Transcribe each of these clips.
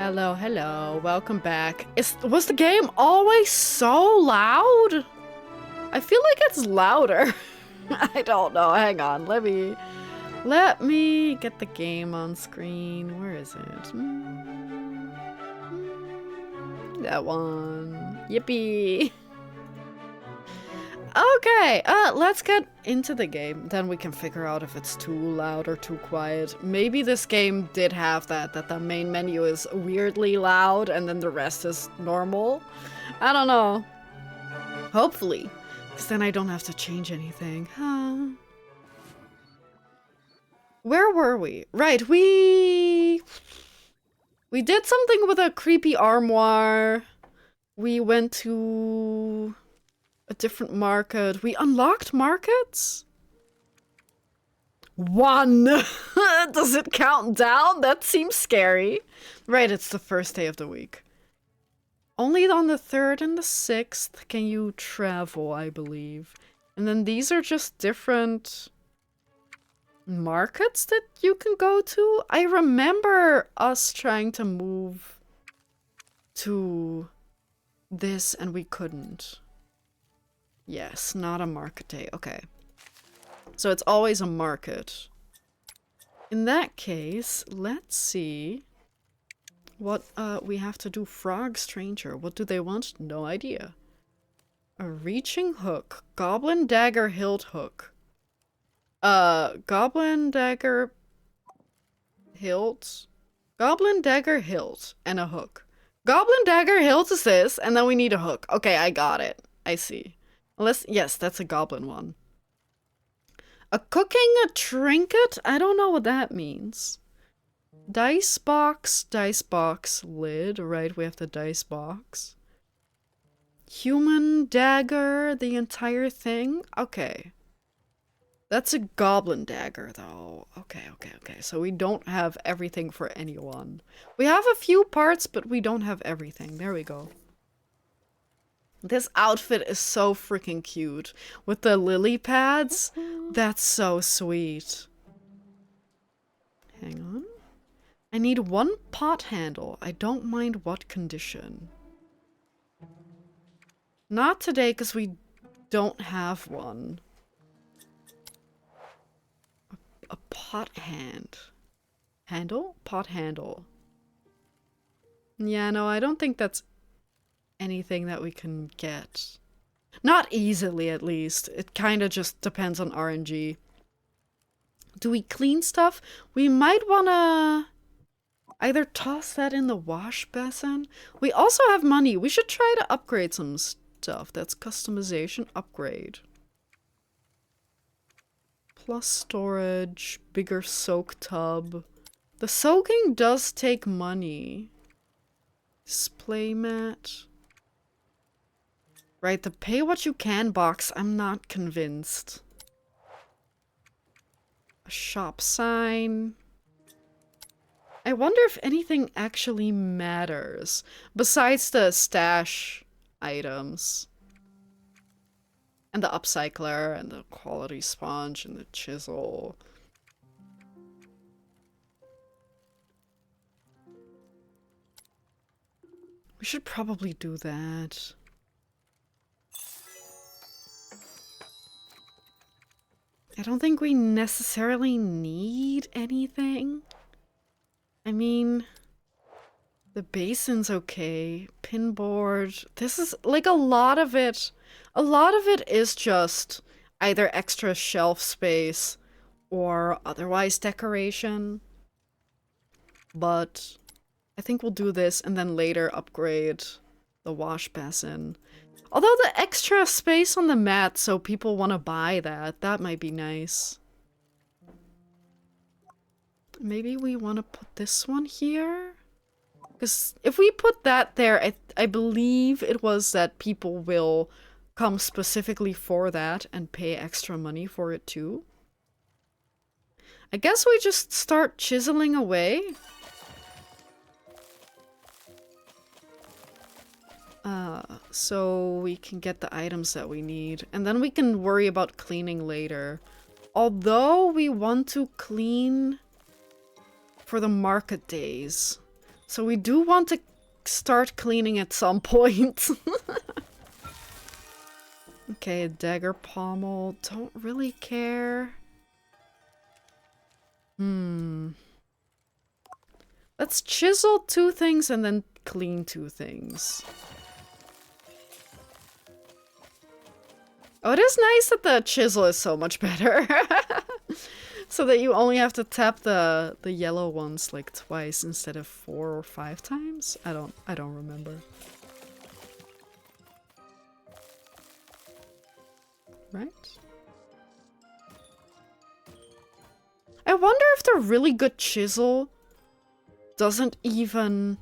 Hello, hello. Welcome back. Was the game always so loud? I feel like it's louder. I don't know. Hang on. Let me get the game on screen. Where is it? That one. Yippee. Okay, let's get into the game. Then we can figure out if it's too loud or too quiet. Maybe this game did have that the main menu is weirdly loud and then the rest is normal. I don't know. Hopefully, because then I don't have to change anything. Huh. Where were we? Right, we did something with a creepy armoire. We went to a different market. We unlocked markets? 1! Does it count down? That seems scary. Right, it's the first day of the week. Only on the 3rd and the 6th can you travel, I believe. And then these are just different markets that you can go to. I remember us trying to move to this and we couldn't. Yes, not a market day. Okay. So it's always a market. In that case, let's see what we have to do. Frog Stranger. What do they want? No idea. A reaching hook. Goblin dagger hilt hook. Goblin dagger hilt. Goblin dagger hilt and a hook. Goblin dagger hilt is this, and then we need a hook. Okay, I got it. I see. Unless, yes, that's a goblin one. A cooking trinket? I don't know what that means. Dice box lid. Right, we have the dice box. Human dagger, the entire thing? Okay. That's a goblin dagger, though. Okay. So we don't have everything for anyone. We have a few parts, but we don't have everything. There we go. This outfit is so freaking cute. With the lily pads. That's so sweet. Hang on. I need 1 pot handle. I don't mind what condition. Not today, because we don't have one. A pot handle? Pot handle. Yeah, no, I don't think that's anything that we can get. Not easily, at least. It kind of just depends on RNG. Do we clean stuff? We might want to either toss that in the wash basin. We also have money. We should try to upgrade some stuff. That's customization upgrade. Plus storage, bigger soak tub. The soaking does take money. Display mat. Right, the pay what you can box, I'm not convinced. A shop sign. I wonder if anything actually matters, besides the stash items. And the upcycler, and the quality sponge, and the chisel. We should probably do that. I don't think we necessarily need anything. I mean, the basin's okay. Pinboard. This is like a lot of it is just either extra shelf space or otherwise decoration. But I think we'll do this and then later upgrade the wash basin. Although the extra space on the mat, so people want to buy that. That might be nice. Maybe we want to put this one here? Because if we put that there, I believe it was that people will come specifically for that and pay extra money for it too. I guess we just start chiseling away. So we can get the items that we need. And then we can worry about cleaning later. Although we want to clean for the market days. So we do want to start cleaning at some point. Okay, a dagger pommel. Don't really care. Let's chisel 2 things and then clean 2 things. Oh, it is nice that the chisel is so much better. So that you only have to tap the yellow ones like twice instead of 4 or 5 times. I don't remember. Right? I wonder if the really good chisel doesn't even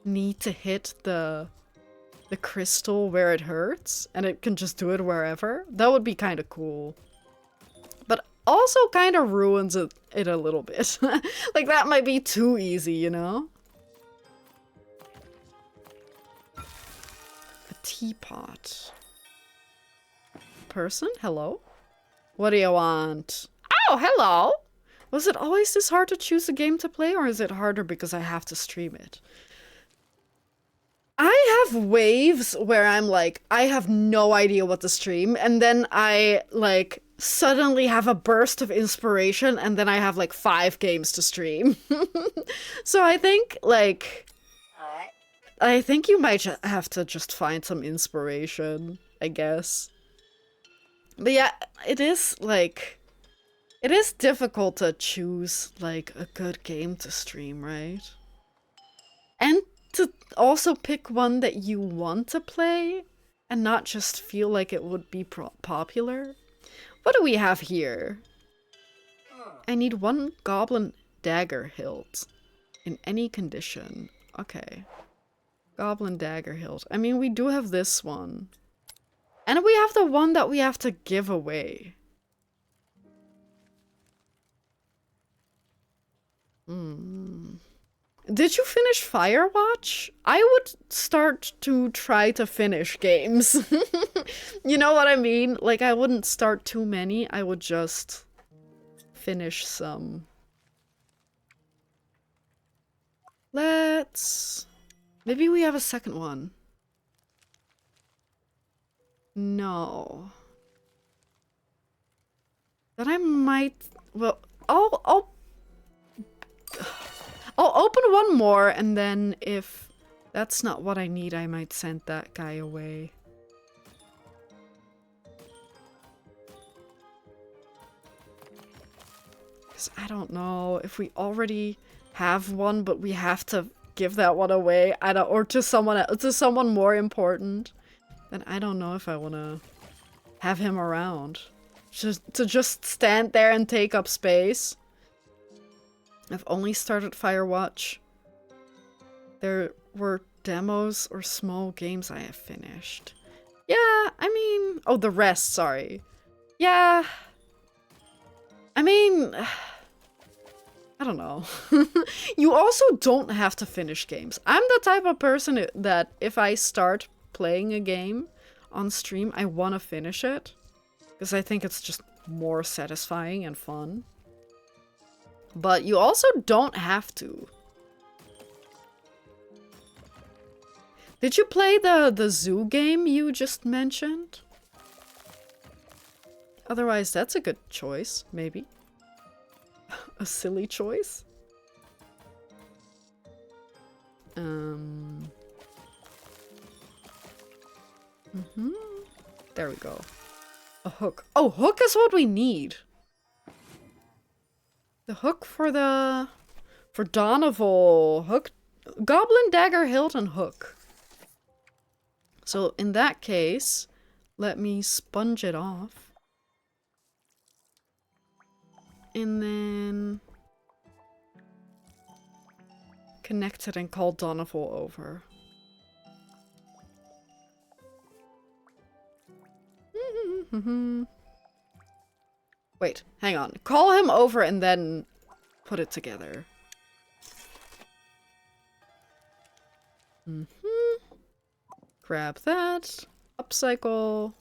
need to hit the crystal where it hurts, and it can just do it wherever. That would be kind of cool. But also kind of ruins it a little bit. Like, that might be too easy, you know? A teapot. Person? Hello? What do you want? Oh, hello! Was it always this hard to choose a game to play, or is it harder because I have to stream it? I have waves where I'm like, I have no idea what to stream, and then I, like, suddenly have a burst of inspiration, and then I have, like, 5 games to stream. So I think, like... I think you might have to just find some inspiration, I guess. But yeah, it is, like... It is difficult to choose, like, a good game to stream, right? And to also pick one that you want to play, and not just feel like it would be popular. What do we have here? I need 1 goblin dagger hilt. In any condition. Okay. Goblin dagger hilt. I mean, we do have this one. And we have the one that we have to give away. Did you finish Firewatch? I would start to try to finish games. You know what I mean? Like, I wouldn't start too many. I would just finish some. Let's... Maybe we have a second one. No. Then I might... Well, I'll open one more, and then if that's not what I need, I might send that guy away. Because I don't know if we already have one, but we have to give that one away. I don't, or to someone else, to someone more important. Then I don't know if I want to have him around. To just stand there and take up space. I've only started Firewatch. There were demos or small games I have finished. Yeah, I mean... Oh, the rest, sorry. Yeah. I mean... I don't know. You also don't have to finish games. I'm the type of person that if I start playing a game on stream, I want to finish it. Because I think it's just more satisfying and fun. But you also don't have to. Did you play the zoo game you just mentioned? Otherwise, that's a good choice, maybe. A silly choice? There we go. A hook. Oh, hook is what we need. The hook for Donoval. Hook. Goblin, dagger, hilt, and hook. So in that case, let me sponge it off. And then connect it and call Donoval over. Wait, hang on. Call him over and then put it together. Grab that. Upcycle.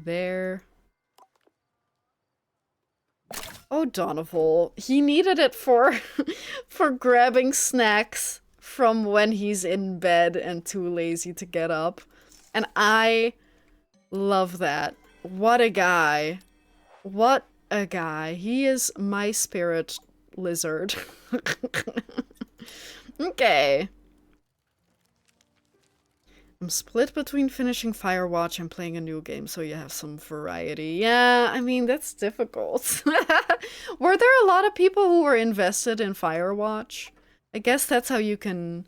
There. Oh, Donovan. He needed it for for grabbing snacks from when he's in bed and too lazy to get up. And I love that. What a guy. What a guy. He is my spirit lizard. Okay. I'm split between finishing Firewatch and playing a new game, so you have some variety. Yeah, I mean, that's difficult. Were there a lot of people who were invested in Firewatch? I guess that's how you can,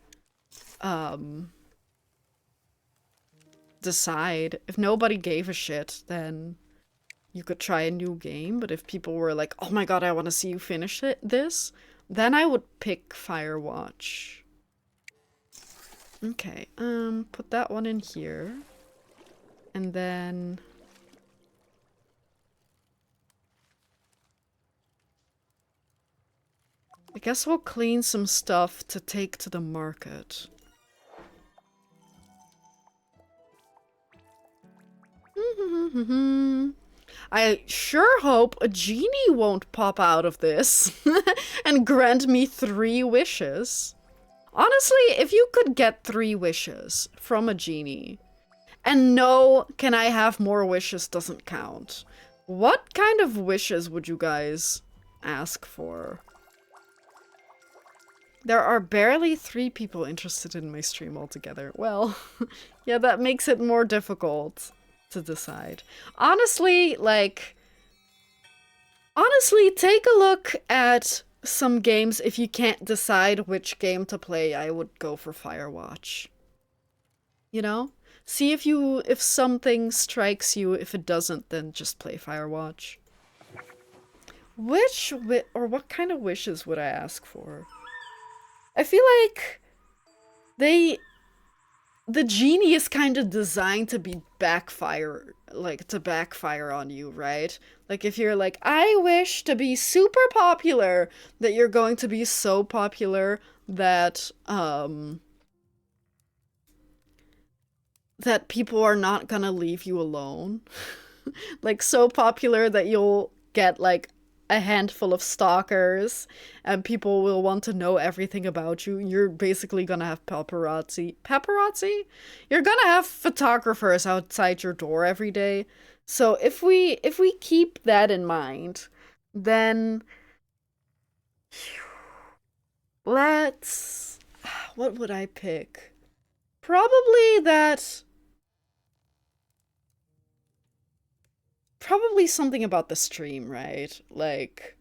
decide. If nobody gave a shit, then you could try a new game, but if people were like, oh my god, I want to see you finish this, then I would pick Firewatch. Okay, put that one in here. And then... I guess we'll clean some stuff to take to the market. I sure hope a genie won't pop out of this and grant me 3 wishes. Honestly, if you could get 3 wishes from a genie, and no, can I have more wishes doesn't count, what kind of wishes would you guys ask for? There are barely 3 people interested in my stream altogether. Well, yeah, that makes it more difficult to decide. Honestly, take a look at some games. If you can't decide which game to play, I would go for Firewatch. You know? See if something strikes you. If it doesn't, then just play Firewatch. What kind of wishes would I ask for? I feel like the genie is kind of designed to be backfire on you, right? Like if you're like, I wish to be super popular, that you're going to be so popular that that people are not gonna leave you alone. Like so popular that you'll get like a handful of stalkers and people will want to know everything about you. You're basically gonna have paparazzi. Paparazzi? You're gonna have photographers outside your door every day. So if we keep that in mind, then let's... What would I pick? Probably something about the stream, right? Like,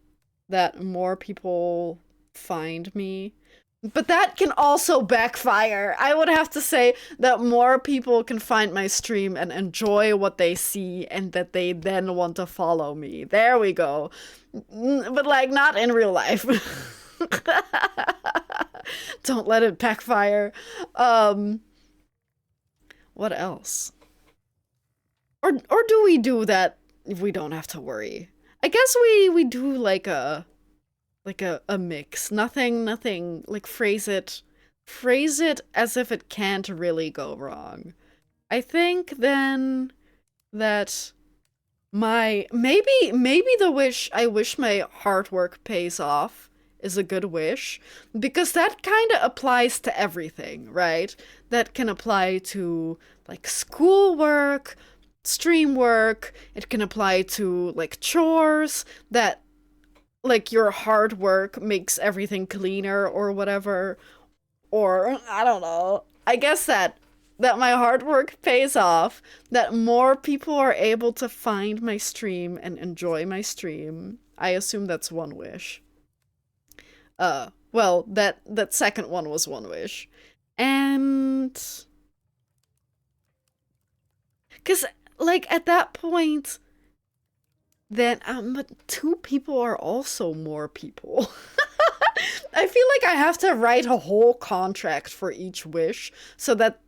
that more people find me. But that can also backfire. I would have to say that more people can find my stream and enjoy what they see and that they then want to follow me. There we go. But, like, not in real life. Don't let it backfire. What else? Or do we do that if we don't have to worry? I guess we do like a mix. Nothing like phrase it as if it can't really go wrong. I think then that maybe the wish I wish my hard work pays off is a good wish, because that kind of applies to everything, right? That can apply to like schoolwork, stream work, it can apply to like chores, that like your hard work makes everything cleaner or whatever. Or I don't know. I guess that my hard work pays off, that more people are able to find my stream and enjoy my stream. I assume that's one wish. Well, that second one was one wish. And cuz like at that point then but 2 people are also more people. I feel like I have to write a whole contract for each wish so that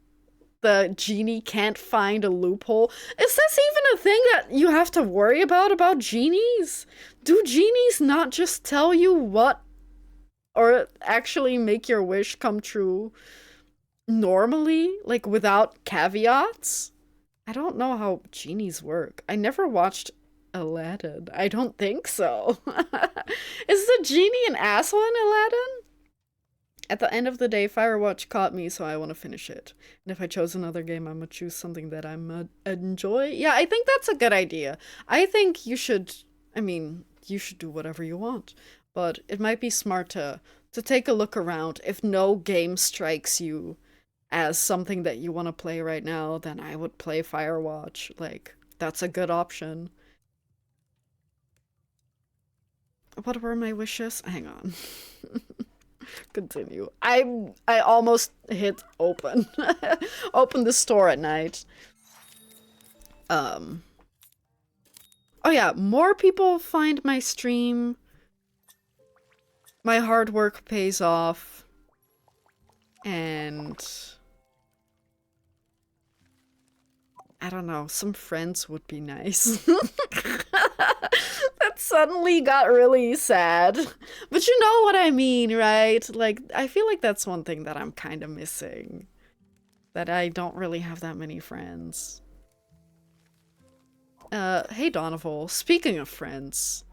the genie can't find a loophole. Is this even a thing that you have to worry about genies? Do genies not just tell you what, or actually make your wish come true normally, like without caveats? I don't know how genies work. I never watched Aladdin? I don't think so. Is the genie an asshole in Aladdin? At the end of the day, Firewatch caught me, so I want to finish it. And if I chose another game, I'm gonna choose something that I'm enjoy. Yeah, I think that's a good idea. I think you should. I mean, you should do whatever you want, but it might be smart to take a look around. If no game strikes you as something that you want to play right now, then I would play Firewatch. Like, that's a good option. What were my wishes? Hang on. Continue. I almost hit open. Open the store at night. Oh yeah, more people find my stream. My hard work pays off. And I don't know, some friends would be nice. That suddenly got really sad. But you know what I mean, right? Like, I feel like that's one thing that I'm kind of missing. That I don't really have that many friends. Hey Donoval, speaking of friends.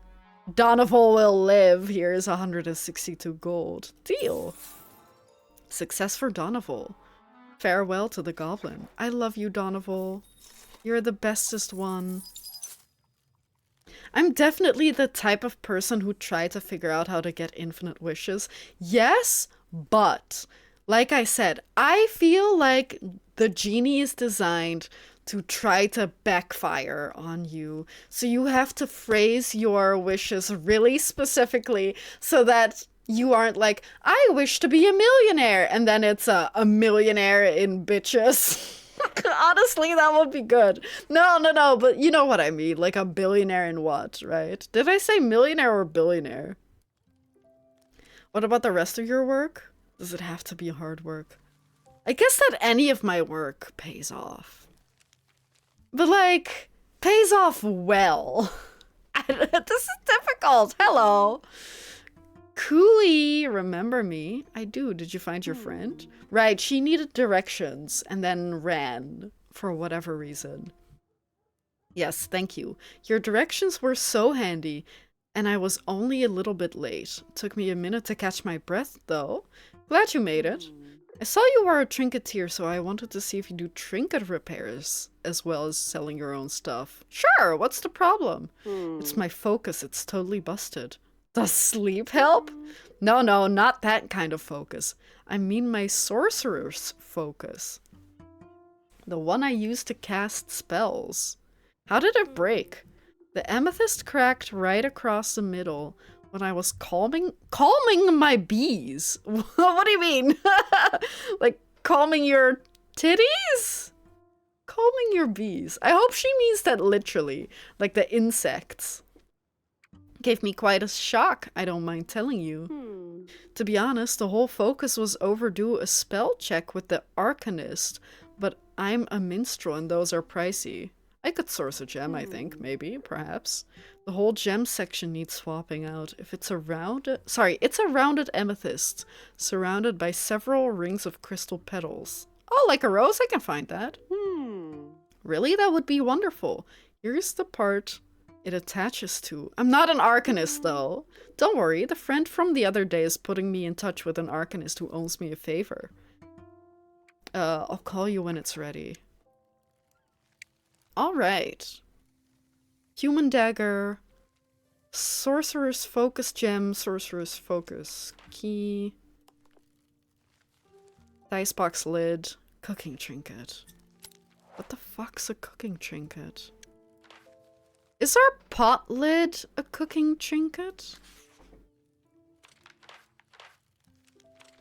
Donoval will live. Here's 162 gold. Deal. Success for Donoval. Farewell to the Goblin. I love you, Donoval. You're the bestest one. I'm definitely the type of person who tried to figure out how to get infinite wishes. Yes, but like I said, I feel like the genie is designed to try to backfire on you. So you have to phrase your wishes really specifically so that you aren't like, I wish to be a millionaire, and then it's a millionaire in bitches. Honestly, that would be good. No, but you know what I mean. Like a billionaire in what, right? Did I say millionaire or billionaire? What about the rest of your work? Does it have to be hard work? I guess that any of my work pays off. But like, pays off well. This is difficult. Hello. Cooey, remember me? I do. Did you find your friend? Right, she needed directions and then ran for whatever reason. Yes, thank you. Your directions were so handy, and I was only a little bit late. Took me a minute to catch my breath, though. Glad you made it. I saw you were a trinketeer, so I wanted to see if you do trinket repairs, as well as selling your own stuff. Sure, what's the problem? It's my focus, it's totally busted. Does sleep help? No, not that kind of focus. I mean my sorcerer's focus. The one I use to cast spells. How did it break? The amethyst cracked right across the middle when I was calming my bees. What do you mean? Like calming your titties? Calming your bees. I hope she means that literally, like the insects. Gave me quite a shock, I don't mind telling you. To be honest, the whole focus was overdue a spell check with the Arcanist, but I'm a minstrel and those are pricey. I could source a gem, I think, maybe, perhaps. The whole gem section needs swapping out. If it's a rounded... Sorry, it's a rounded amethyst, surrounded by several rings of crystal petals. Oh, like a rose? I can find that. Really? That would be wonderful. Here's the part it attaches to. I'm not an Arcanist, though. Don't worry, the friend from the other day is putting me in touch with an Arcanist who owes me a favor. I'll call you when it's ready. Alright. Human dagger. Sorcerer's focus gem. Sorcerer's focus key. Dice box lid. Cooking trinket. What the fuck's a cooking trinket? Is our pot lid a cooking trinket?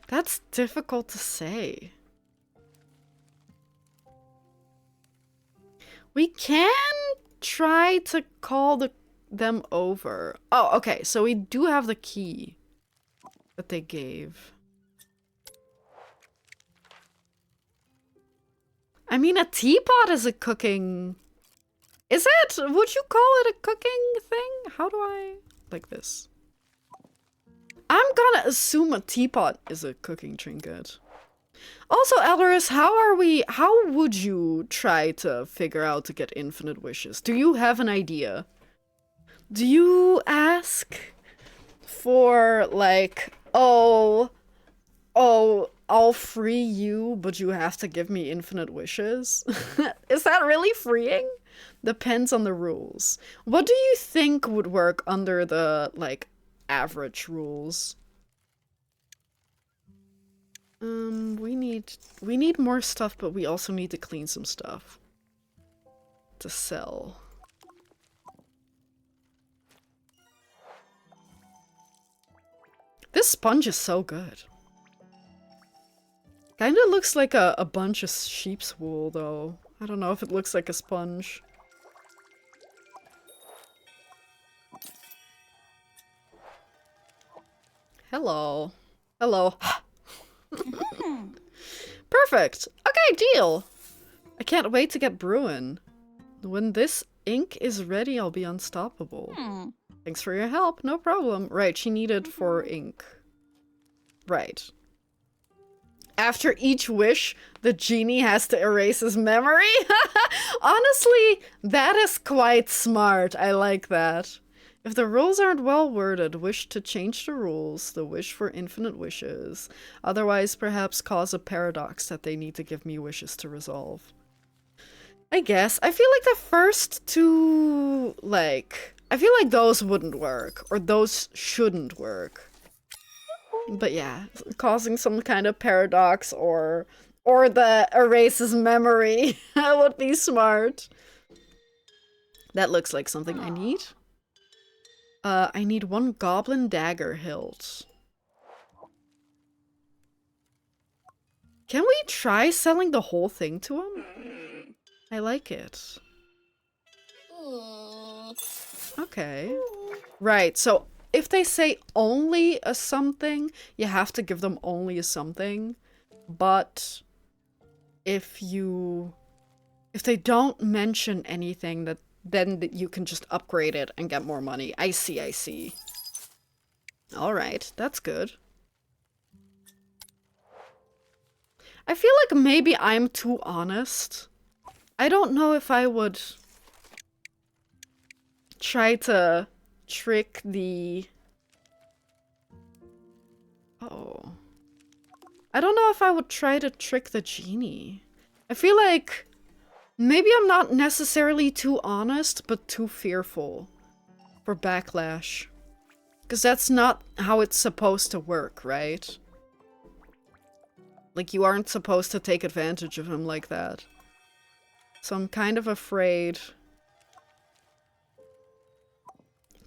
That's difficult to say. We can try to call them over. Oh, okay. So we do have the key that they gave. I mean, a teapot is a cooking... Is it? Would you call it a cooking thing? How do I... Like this. I'm gonna assume a teapot is a cooking trinket. Also, Eldoris, how would you try to figure out to get infinite wishes? Do you have an idea? Do you ask for, like, oh, I'll free you, but you have to give me infinite wishes? Is that really freeing? Depends on the rules. What do you think would work under the, like, average rules? We need more stuff, but we also need to clean some stuff to sell. This sponge is so good. Kinda looks like a bunch of sheep's wool, though. I don't know if it looks like a sponge. Hello. Hello. Perfect! Okay, deal! I can't wait to get brewing. When this ink is ready, I'll be unstoppable. Thanks for your help, no problem. Right, she needed for ink. Right. After each wish, the genie has to erase his memory? Honestly, that is quite smart. I like that. If the rules aren't well worded, wish to change the rules, the wish for infinite wishes. Otherwise, perhaps cause a paradox that they need to give me wishes to resolve. I guess. I feel like the first two, like... I feel like those wouldn't work, or those shouldn't work. But yeah, causing some kind of paradox or the erases memory would be smart. That looks like something I need. I need 1 goblin dagger hilt. Can we try selling the whole thing to him? I like it. Okay. Right, so if they say only a something, you have to give them only a something. But if they don't mention anything, then you can just upgrade it and get more money. I see. Alright, that's good. I feel like maybe I'm too honest. I don't know if I would try to trick the... Oh. I don't know if I would try to trick the genie. I feel like maybe I'm not necessarily too honest, but too fearful for backlash. Because that's not how it's supposed to work, right? Like, you aren't supposed to take advantage of him like that. So I'm kind of afraid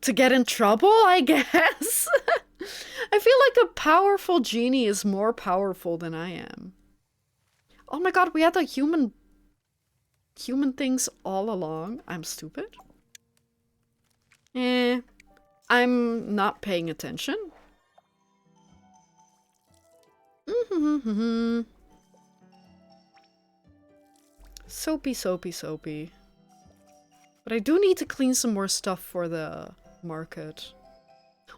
to get in trouble, I guess. I feel like a powerful genie is more powerful than I am. Oh my god, we had the human things all along. I'm stupid. I'm not paying attention. Soapy. But I do need to clean some more stuff for the market.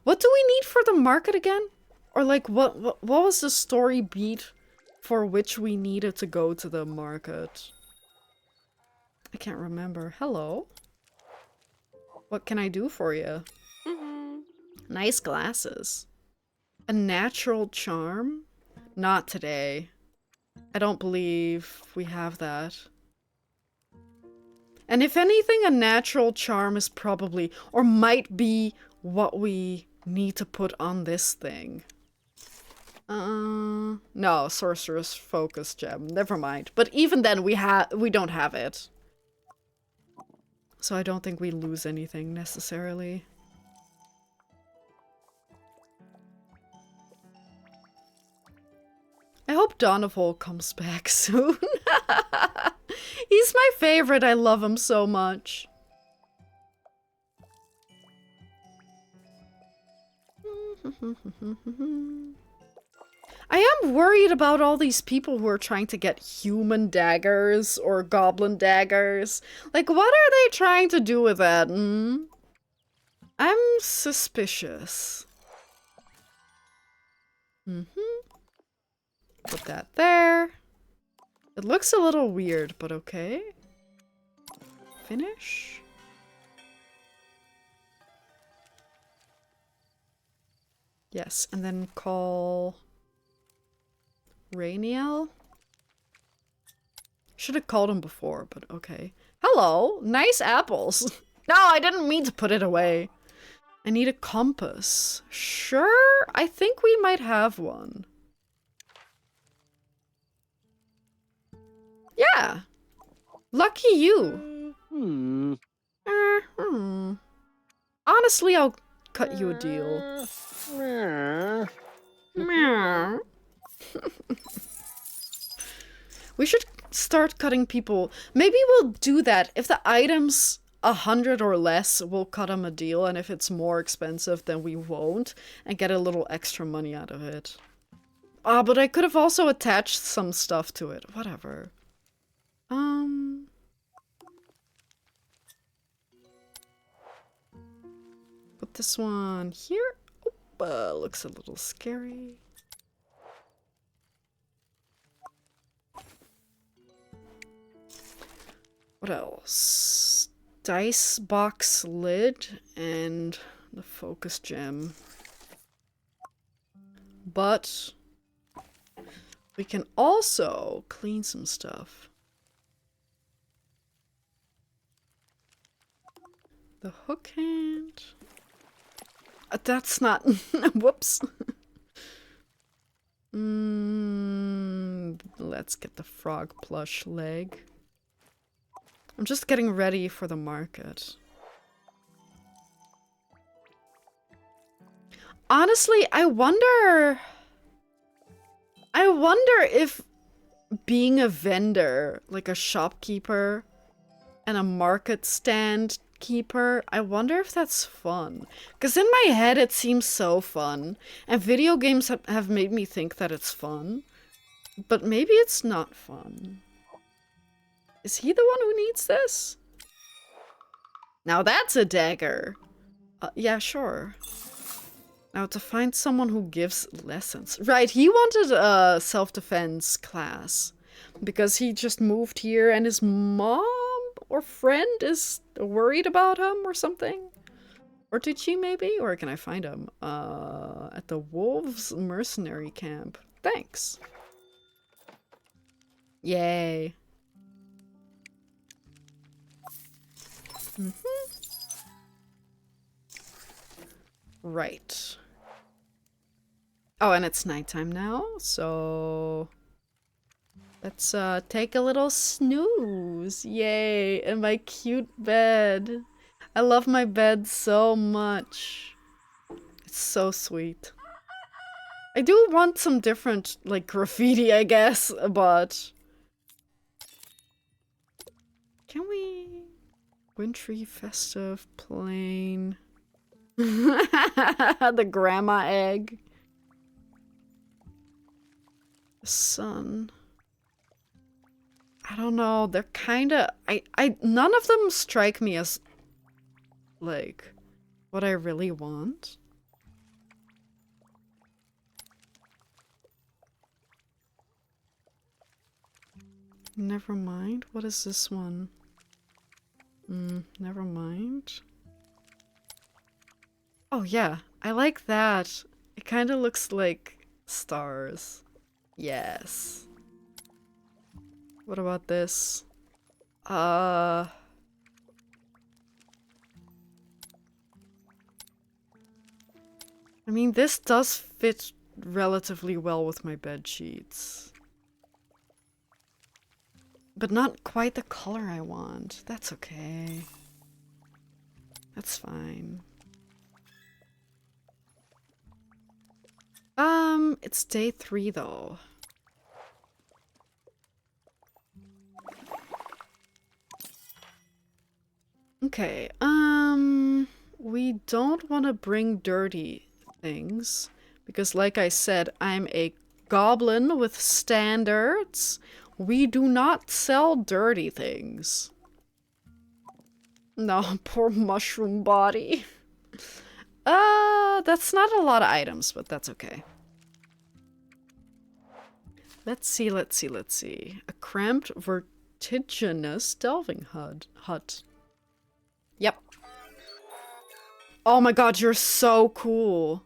What do we need for the market again? Or like, what was the story beat for which we needed to go to the market? I can't remember. Hello? What can I do for you? Nice glasses. A natural charm? Not today. I don't believe we have that. And if anything, a natural charm is probably, or might be, what we need to put on this thing. No, sorcerer's focus gem. Never mind. But even then, we don't have it. So I don't think we lose anything necessarily. I hope Donoval comes back soon. He's my favorite. I love him so much. I am worried about all these people who are trying to get human daggers or goblin daggers. Like, what are they trying to do with that? I'm suspicious. Put that there. It looks a little weird, but okay. Finish. Yes, and then call Rainiel. Should have called him before, but okay. Hello, nice apples. No, I didn't mean to put it away. I need a compass. Sure, I think we might have one. Yeah. Lucky you. Honestly, I'll cut you a deal. We should start cutting people. Maybe we'll do that. If the item's 100 or less, we'll cut them a deal. And if it's more expensive, then we won't. And get a little extra money out of it. Ah, but I could have also attached some stuff to it. Whatever. Put this one here. Oop, looks a little scary. What else? Dice box lid and the focus gem. But we can also clean some stuff. The hook hand. That's not... Whoops. Let's get the frog plush leg. I'm just getting ready for the market. Honestly, I wonder if being a vendor, like a shopkeeper and a market stand keeper, I wonder if that's fun. Because in my head it seems so fun. And video games have made me think that it's fun. But maybe it's not fun. Is he the one who needs this? Now that's a dagger. Yeah, sure. Now to find someone who gives lessons. Right, he wanted a self-defense class. Because he just moved here and his mom or friend is worried about him or something. Or did she maybe? Or can I find him? At the Wolves Mercenary Camp. Thanks. Yay. Right. Oh, and it's nighttime now, so let's take a little snooze. Yay, in my cute bed. I love my bed so much. It's so sweet. I do want some different, like, graffiti, I guess, but... Can we... Wintry, festive, plain... The grandma egg. The sun. I don't know, they're kinda... none of them strike me as, like, what I really want. Never mind. What is this one? Never mind. Oh yeah, I like that. It kind of looks like stars. Yes. What about this? I mean, this does fit relatively well with my bed sheets. But not quite the color I want. That's okay. That's fine. It's day 3 though. Okay, we don't want to bring dirty things because like I said, I'm a goblin with standards. We do not sell dirty things. No, poor mushroom body. That's not a lot of items, but that's okay. Let's see. A cramped, vertiginous delving hut. Yep. Oh my god, you're so cool.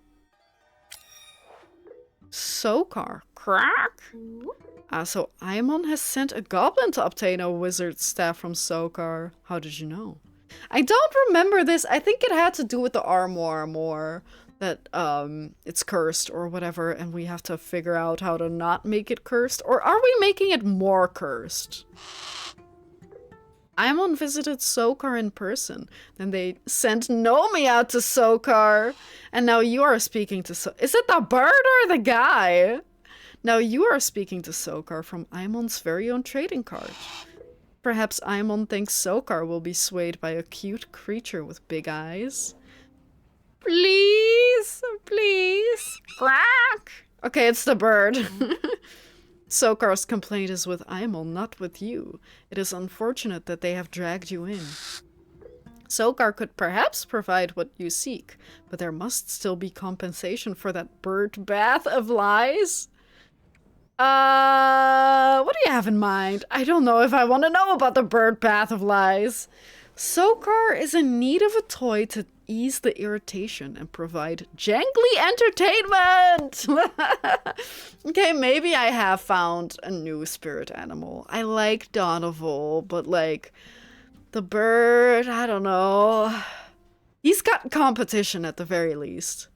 Soekar. Crack! So Aimon has sent a goblin to obtain a wizard's staff from Soekar. How did you know? I don't remember this. I think it had to do with the armor more. That it's cursed or whatever, and we have to figure out how to not make it cursed. Or are we making it more cursed? Aimon visited Soekar in person. Then they sent Nomi out to Soekar. And now you are speaking to Is it the bird or the guy? Now you are speaking to Soekar from Aimon's very own trading card. Perhaps Aimon thinks Soekar will be swayed by a cute creature with big eyes. Please, please. Quack! Okay, it's the bird. Soekar's complaint is with Aimon, not with you. It is unfortunate that they have dragged you in. Soekar could perhaps provide what you seek, but there must still be compensation for that bird bath of lies. What do you have in mind? I don't know if I want to know about the bird bath of lies. Soekar is in need of a toy to ease the irritation and provide jangly entertainment. Okay, maybe I have found a new spirit animal. I like Donoval, but like the bird, I don't know. He's got competition at the very least.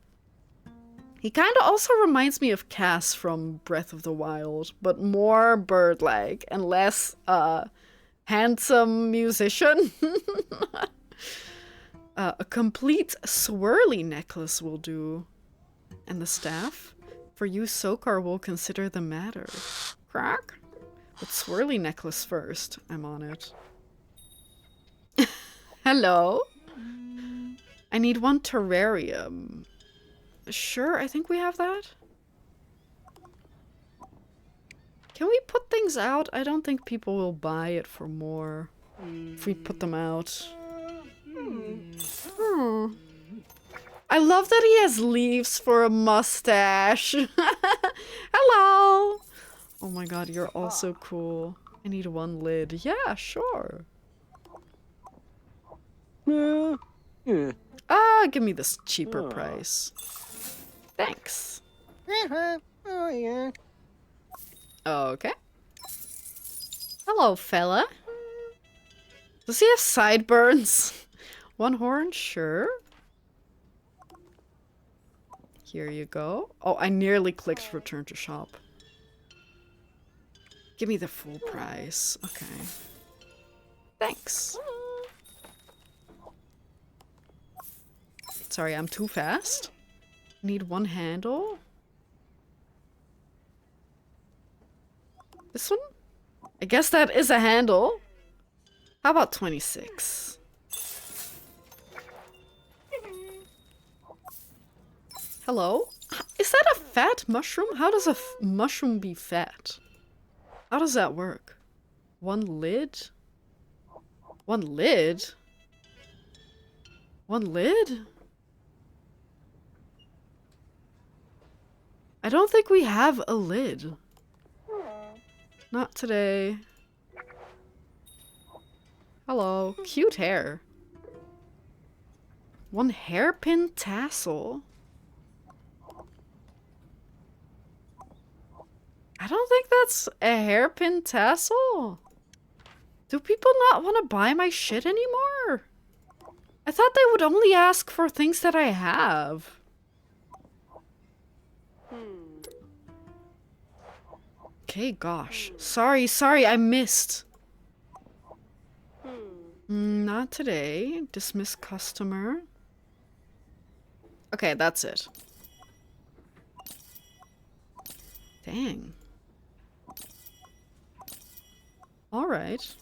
He kind of also reminds me of Cass from Breath of the Wild, but more bird-like and less handsome musician. A complete swirly necklace will do. And the staff? For you, Soekar will consider the matter. Crack? But swirly necklace first. I'm on it. Hello? I need one terrarium. Sure, I think we have that. Can we put things out? I don't think people will buy it for more if we put them out. I love that he has leaves for a mustache. Hello! Oh my god, you're all so cool. I need one lid. Yeah, sure. Give me this cheaper price. Thanks. Okay. Hello, fella. Does he have sideburns? One horn? Sure. Here you go. Oh, I nearly clicked return to shop. Give me the full price. Okay. Thanks. Sorry, I'm too fast. Need one handle. This one? I guess that is a handle. How about 26? Hello? Is that a fat mushroom? How does a mushroom be fat? How does that work? One lid? One lid? One lid? I don't think we have a lid. Not today. Hello. Cute hair. One hairpin tassel. I don't think that's a hairpin tassel. Do people not want to buy my shit anymore? I thought they would only ask for things that I have. Okay, gosh. Sorry, I missed. Not today. Dismiss customer. Okay, that's it. Dang. Alright.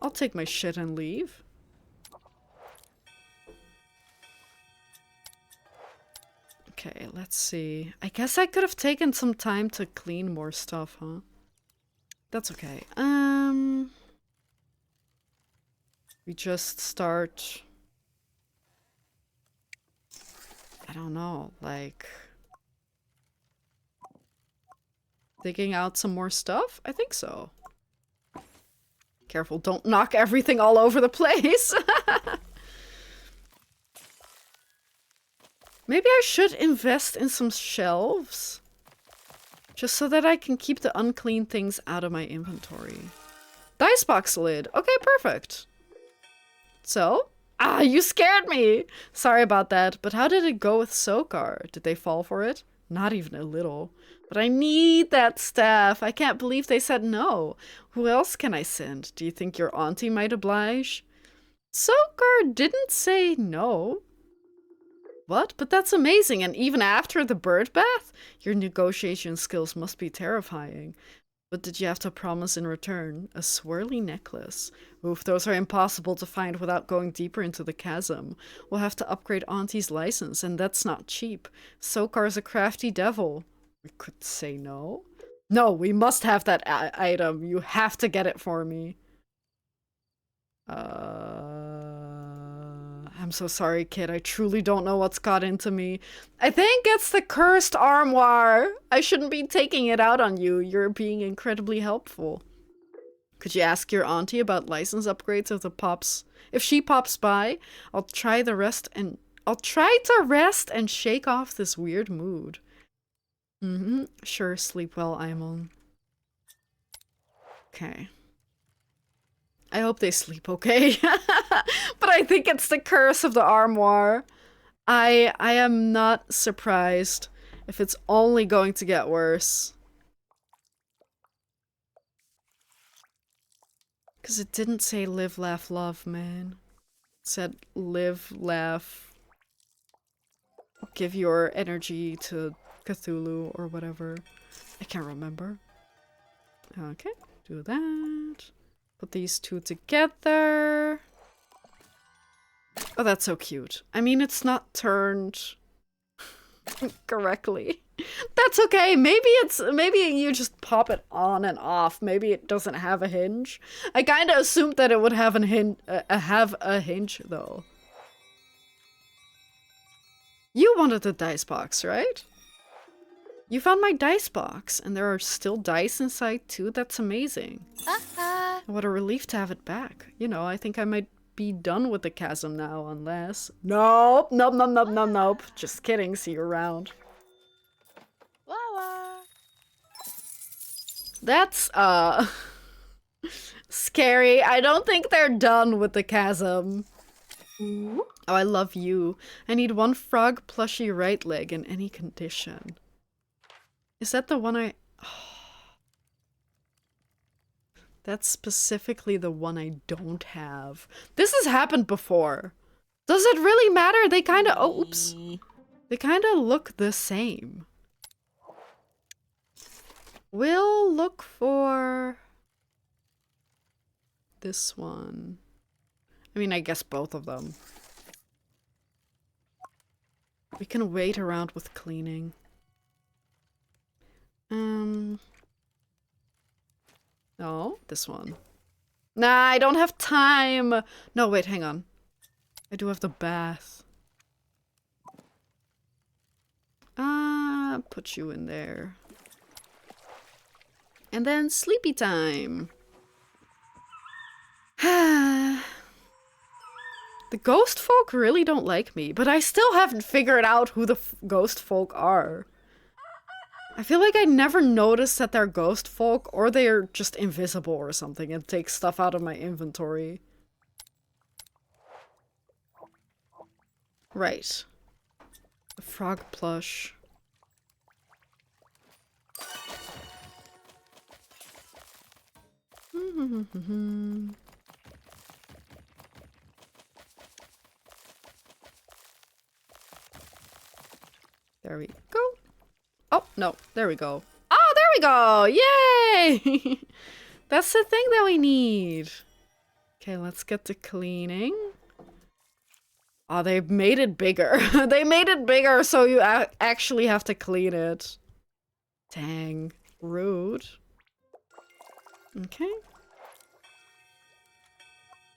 I'll take my shit and leave. Okay, let's see. I guess I could have taken some time to clean more stuff, huh? That's okay. We just start... I don't know, like... digging out some more stuff? I think so. Careful, don't knock everything all over the place! Maybe I should invest in some shelves? Just so that I can keep the unclean things out of my inventory. Dice box lid. Okay, perfect. So? Ah, you scared me! Sorry about that, but how did it go with Soekar? Did they fall for it? Not even a little. But I need that staff. I can't believe they said no. Who else can I send? Do you think your auntie might oblige? Soekar didn't say no. What? But that's amazing, and even after the bird bath? Your negotiation skills must be terrifying. What did you have to promise in return? A swirly necklace. Oof, those are impossible to find without going deeper into the chasm. We'll have to upgrade Auntie's license, and that's not cheap. Soekar's a crafty devil. We could say no. No, we must have that item. You have to get it for me. I'm so sorry, kid. I truly don't know what's got into me. I think it's the cursed armoire. I shouldn't be taking it out on you. You're being incredibly helpful. Could you ask your auntie about license upgrades if she pops by? I'll try to rest and shake off this weird mood. Sure, sleep well, Aimon. Okay. I hope they sleep okay. But I think it's the curse of the armoire. I am not surprised if it's only going to get worse. Because it didn't say live, laugh, love, man. It said live, laugh, give your energy to Cthulhu or whatever. I can't remember. Okay, do that. Put these two together. Oh, that's so cute. I mean, it's not turned correctly. That's okay. Maybe you just pop it on and off. Maybe it doesn't have a hinge. I kind of assumed that it would have a hinge though. You wanted the dice box, right? You found my dice box, and there are still dice inside too. That's amazing. What a relief to have it back. You know, I think I might be done with the chasm now, unless... Nope. Just kidding. See you around. That's, scary. I don't think they're done with the chasm. Ooh. Oh, I love you. I need one frog plushy right leg in any condition. Is that the one I... Oh. That's specifically the one I don't have. This has happened before. Does it really matter? They kind of... Oh, oops. They kind of look the same. We'll look for... this one. I mean, I guess both of them. We can wait around with cleaning. No, this one. Nah, I don't have time. No, wait, hang on. I do have the bath. Put you in there. And then sleepy time. The ghost folk really don't like me, but I still haven't figured out who the ghost folk are. I feel like I never noticed that they're ghost folk, or they're just invisible or something and take stuff out of my inventory. Right. The frog plush. There we go. Oh, no. There we go. Oh, there we go! Yay! That's the thing that we need. Okay, let's get to cleaning. Oh, they made it bigger. They made it bigger so you actually have to clean it. Dang. Rude. Okay.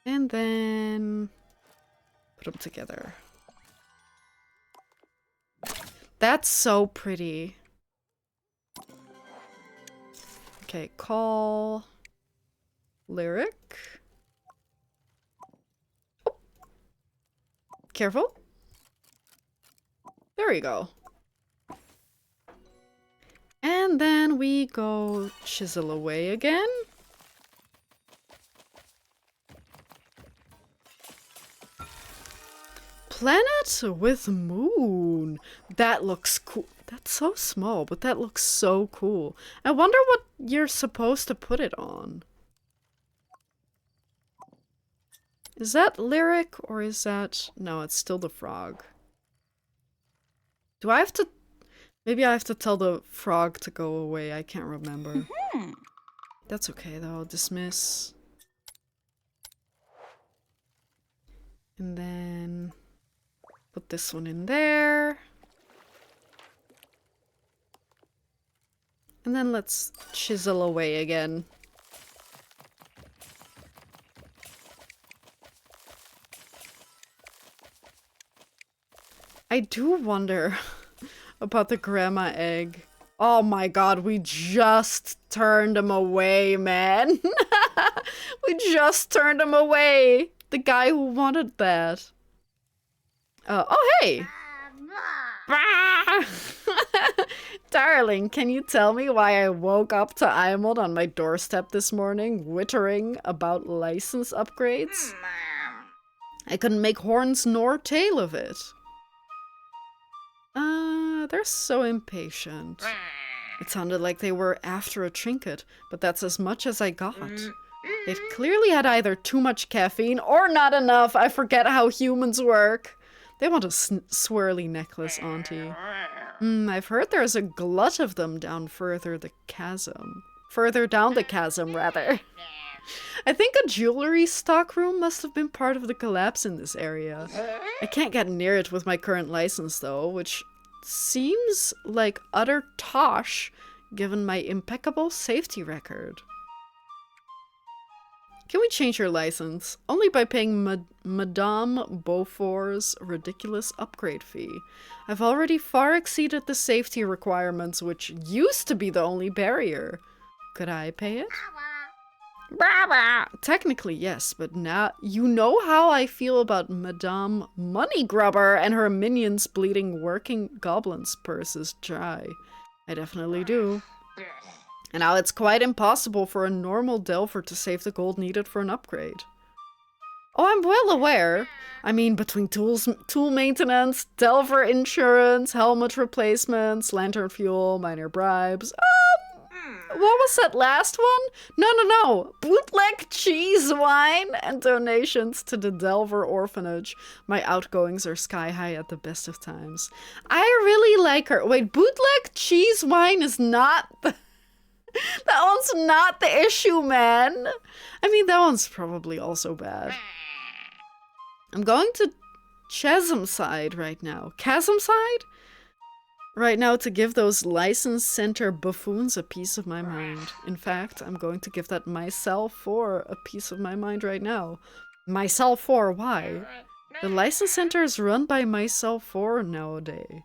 And then... put them together. That's so pretty. Okay, call... lyric. Oh. Careful. There we go. And then we go chisel away again. Planet with moon. That looks cool. That's so small, but that looks so cool. I wonder what you're supposed to put it on. Is that lyric or is that... No, it's still the frog. Do I have to... Maybe I have to tell the frog to go away. I can't remember. That's okay though. Dismiss. And then... Put this one in there. And then let's chisel away again. I do wonder about the grandma egg. Oh my god, we just turned him away, man. We just turned him away. The guy who wanted that. Oh, hey! Darling, can you tell me why I woke up to Eimond on my doorstep this morning, wittering about license upgrades? I couldn't make horns nor tail of it. They're so impatient. It sounded like they were after a trinket, but that's as much as I got. They'd clearly had either too much caffeine or not enough. I forget how humans work. They want a swirly necklace, Auntie. I've heard there's a glut of them down further the chasm. Further down the chasm, rather. I think a jewelry stockroom must have been part of the collapse in this area. I can't get near it with my current license, though, which seems like utter tosh given my impeccable safety record. Can we change your license? Only by paying Madame Beaufort's ridiculous upgrade fee. I've already far exceeded the safety requirements, which used to be the only barrier. Could I pay it? Technically, yes, but now you know how I feel about Madame Money Grubber and her minions bleeding working goblins' purses dry. I definitely do. And now it's quite impossible for a normal Delver to save the gold needed for an upgrade. Oh, I'm well aware. I mean, between tool maintenance, Delver insurance, helmet replacements, lantern fuel, minor bribes. What was that last one? No. Bootleg cheese wine and donations to the Delver orphanage. My outgoings are sky high at the best of times. I really like her. Wait, bootleg cheese wine is not... That one's not the issue, man. I mean, that one's probably also bad. I'm going to Chasmside right now. Chasmside? Right now to give those license center buffoons a piece of my mind. In fact, I'm going to give that myself for a piece of my mind right now. Myself for why? The license center is run by myself for nowadays.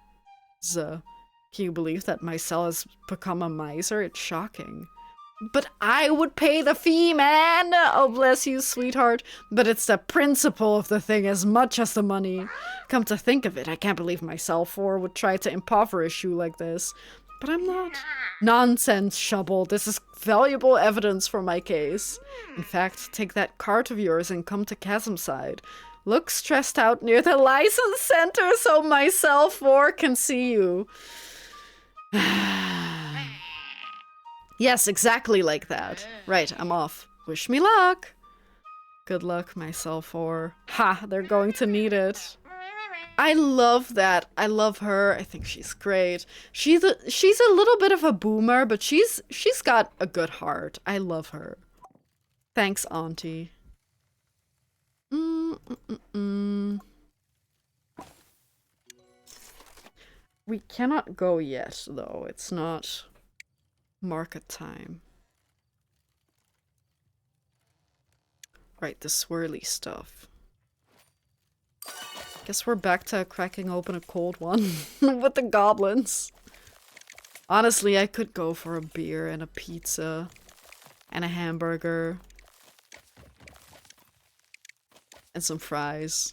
Can you believe that Mycel has become a miser? It's shocking. But I would pay the fee, man! Oh, bless you, sweetheart. But it's the principle of the thing as much as the money. Come to think of it, I can't believe Mycel would try to impoverish you like this. But I'm not. Nonsense, Shubble. This is valuable evidence for my case. In fact, take that cart of yours and come to Chasmside. Look stressed out near the license center so Mycel can see you. Yes, exactly like that. Right, I'm off. Wish me luck. Good luck, Mycel. Ha, they're going to need it. I love that. I love her. I think she's great. She's a little bit of a boomer, but she's got a good heart. I love her. Thanks, Auntie. We cannot go yet, though. It's not market time. Right, the swirly stuff. Guess we're back to cracking open a cold one with the goblins. Honestly, I could go for a beer and a pizza and a hamburger and some fries.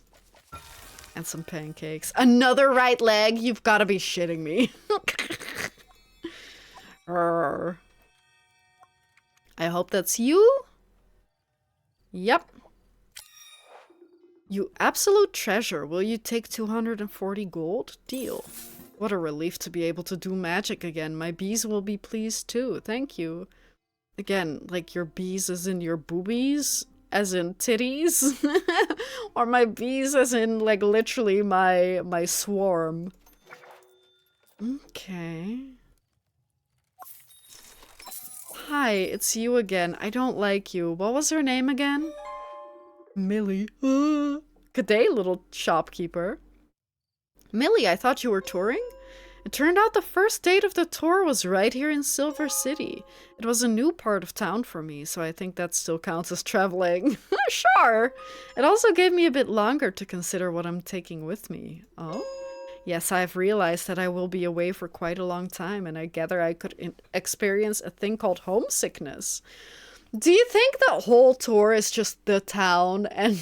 And some pancakes. Another right leg? You've got to be shitting me. Grr. I hope that's you. Yep. You absolute treasure. Will you take 240 gold? Deal. What a relief to be able to do magic again. My bees will be pleased too. Thank you. Again, like your bees as in your boobies? As in titties? Or my bees as in like literally my swarm? Okay. Hi, it's you again. I don't like you. What was her name again? Millie. Good day, little shopkeeper. Millie, I thought you were touring? It turned out the first date of the tour was right here in Silver City. It was a new part of town for me, so I think that still counts as traveling. Sure! It also gave me a bit longer to consider what I'm taking with me. Oh? Yes, I've realized that I will be away for quite a long time, and I gather I could experience a thing called homesickness. Do you think the whole tour is just the town, and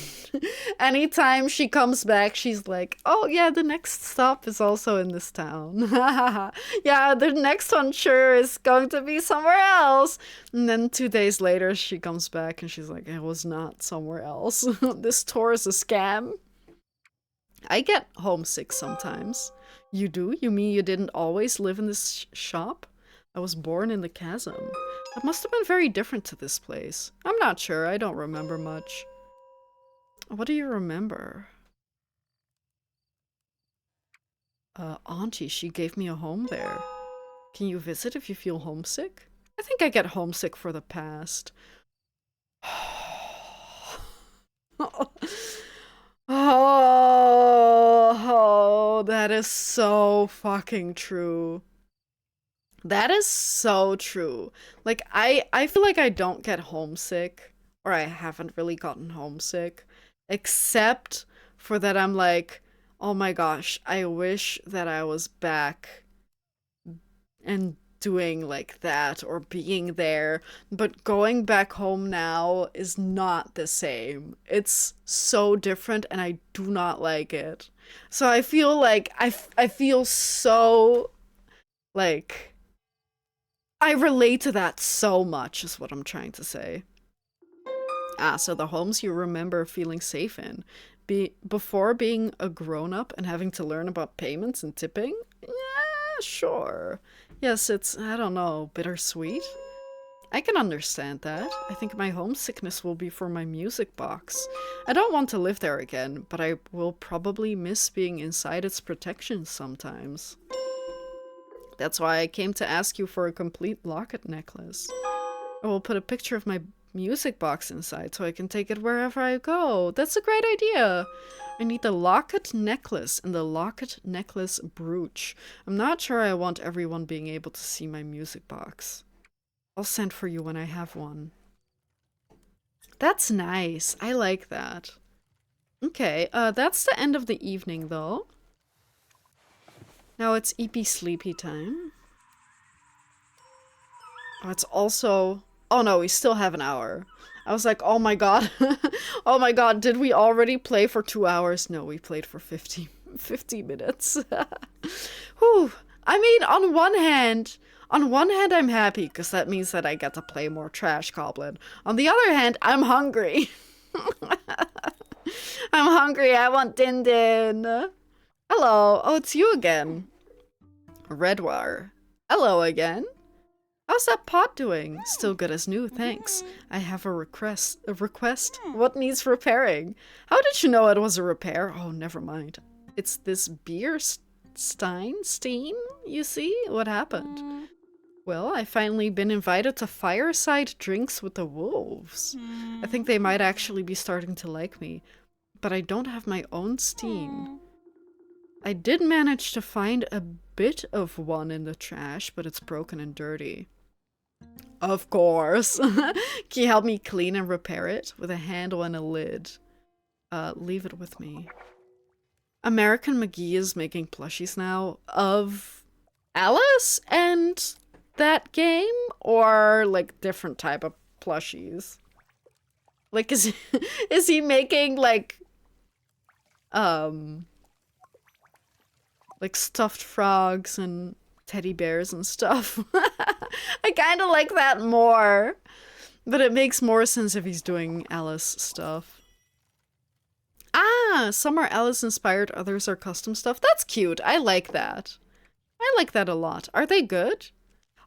anytime she comes back, she's like, oh yeah, the next stop is also in this town. Yeah, the next one sure is going to be somewhere else. And then 2 days later, she comes back and she's like, it was not somewhere else. This tour is a scam. I get homesick sometimes. You do? You mean you didn't always live in this shop? I was born in the chasm. That must have been very different to this place. I'm not sure. I don't remember much. What do you remember? Auntie, she gave me a home there. Can you visit if you feel homesick? I think I get homesick for the past. Oh, that is so fucking true. That is so true. Like, I feel like I don't get homesick, or I haven't really gotten homesick, except for that I'm like, oh my gosh, I wish that I was back and doing like that or being there. But going back home now is not the same. It's so different and I do not like it. So I feel like I feel so like I relate to that so much, is what I'm trying to say. Ah, so the homes you remember feeling safe in. Before being a grown-up and having to learn about payments and tipping? Yeah, sure. Yes, it's, I don't know, bittersweet. I can understand that. I think my homesickness will be for my music box. I don't want to live there again, but I will probably miss being inside its protection sometimes. That's why I came to ask you for a complete locket necklace. I will put a picture of my music box inside so I can take it wherever I go. That's a great idea. I need the locket necklace and the locket necklace brooch. I'm not sure I want everyone being able to see my music box. I'll send for you when I have one. That's nice. I like that. Okay, that's the end of the evening though. Now it's EP sleepy time. Oh, it's also... Oh no, we still have an hour. I was like, oh my god. Oh my god, did we already play for 2 hours? No, we played for 50 minutes. Whew. I mean, on one hand, I'm happy, because that means that I get to play more Trash Goblin. On the other hand, I'm hungry. I'm hungry, I want Din Din. Hello. Oh, it's you again. Redwire. Hello again. How's that pot doing? Still good as new, thanks. I have a request. What needs repairing? How did you know it was a repair? Oh, never mind. It's this beer stein, you see? What happened? Well, I finally been invited to fireside drinks with the wolves. I think they might actually be starting to like me, but I don't have my own steam. I did manage to find a bit of one in the trash, but it's broken and dirty. Of course. Can you help me clean and repair it? With a handle and a lid. Leave it with me. American McGee is making plushies now of Alice and that game? Or, like, different type of plushies? Like, is he making, like stuffed frogs and teddy bears and stuff. I kind of like that more. But it makes more sense if he's doing Alice stuff. Ah, some are Alice inspired, others are custom stuff. That's cute. I like that. I like that a lot. Are they good?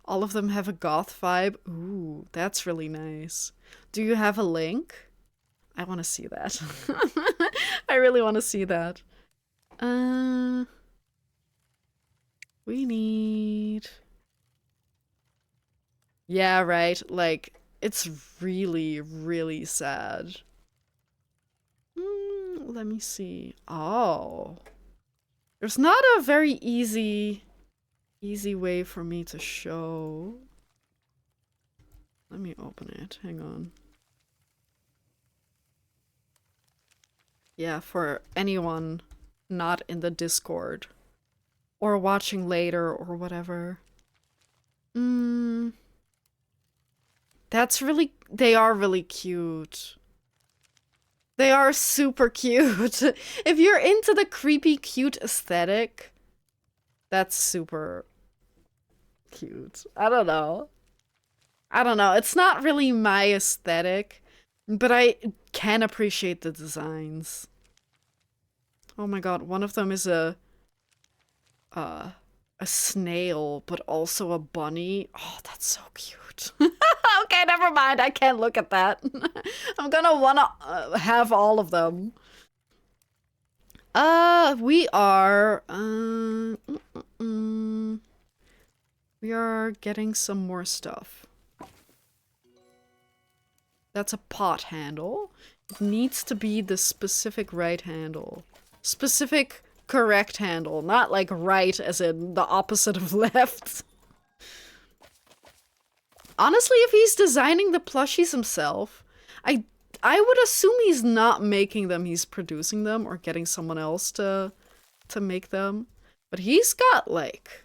All of them have a goth vibe. Ooh, that's really nice. Do you have a link? I want to see that. I really want to see that. We need... Yeah, right. Like, it's really, really sad. Let me see. Oh. There's not a very easy way for me to show. Let me open it. Hang on. Yeah, for anyone not in the Discord. Or watching later or whatever. That's really... They are really cute. They are super cute. If you're into the creepy, cute aesthetic, that's super cute. I don't know. It's not really my aesthetic, but I can appreciate the designs. Oh my god, one of them is a snail, but also a bunny. Oh, that's so cute. Okay, never mind. I can't look at that. I'm gonna wanna have all of them. We are... we are getting some more stuff. That's a pot handle. It needs to be the specific right handle. Specific correct handle, not like right as in the opposite of left. Honestly, if he's designing the plushies himself, I would assume he's not making them, he's producing them or getting someone else to make them. But he's got like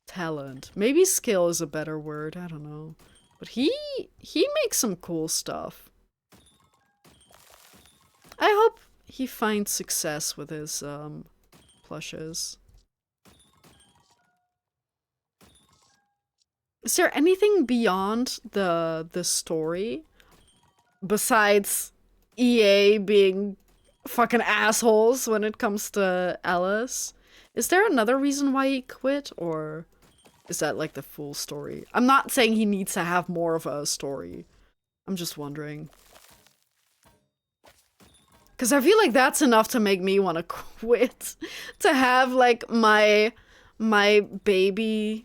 talent. Maybe skill is a better word, I don't know. But he makes some cool stuff. I hope he finds success with his plushes. Is there anything beyond the story besides EA being fucking assholes when it comes to Alice? Is there another reason why he quit, or is that like the full story? I'm not saying he needs to have more of a story. I'm just wondering. Because I feel like that's enough to make me want to quit. To have like my baby...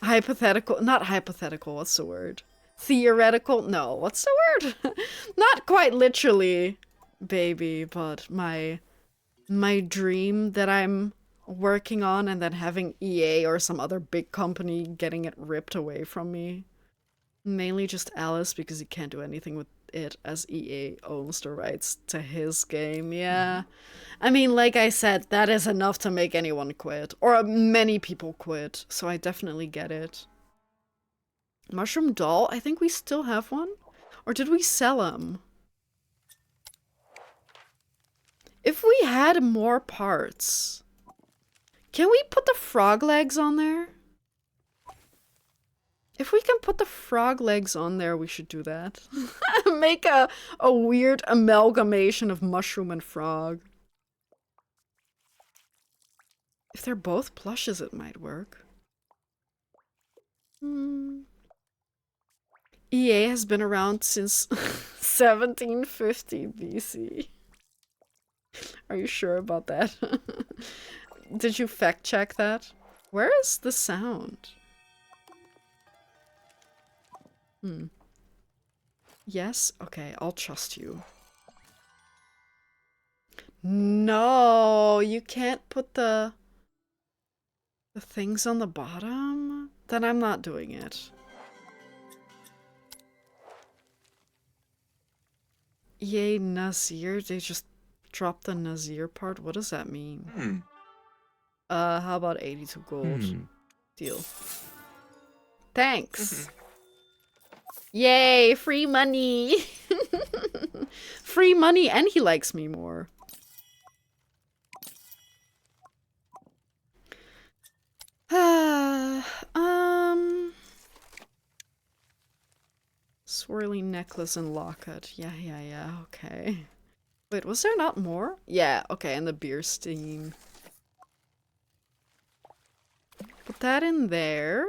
not hypothetical, what's the word? Theoretical? No, what's the word? Not quite literally baby, but my dream that I'm working on and then having EA or some other big company getting it ripped away from me. Mainly just Alice because he can't do anything with it as EA owns the rights to his game, yeah. I mean, like I said, that is enough to make anyone quit. Or many people quit, so I definitely get it. Mushroom doll? I think we still have one? Or did we sell him? If we had more parts... Can we put the frog legs on there? If we can put the frog legs on there, we should do that. Make a weird amalgamation of mushroom and frog. If they're both plushes, it might work. EA has been around since 1750 BC. Are you sure about that? Did you fact check that? Where is the sound? Yes? Okay, I'll trust you. No, you can't put the things on the bottom? Then I'm not doing it. Yay, Nazir. They just dropped the Nazir part. What does that mean? How about 82 gold? Deal. Thanks. Yay, free money. Free money, and he likes me more. Swirling necklace and locket. Yeah, okay. Wait, was there not more? Yeah, okay, and the beer steam. Put that in there.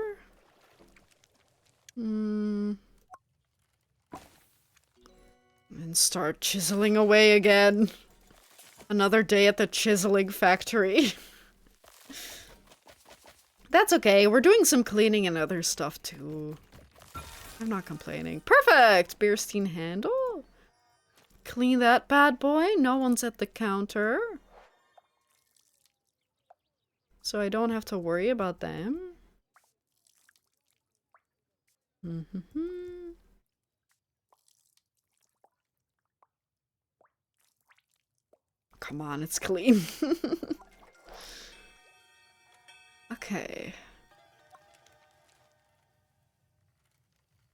And start chiseling away again. Another day at the chiseling factory. That's okay, we're doing some cleaning and other stuff too. I'm not complaining. Perfect! Beerstein handle. Clean that bad boy. No one's at the counter. So I don't have to worry about them. Come on, it's clean. Okay.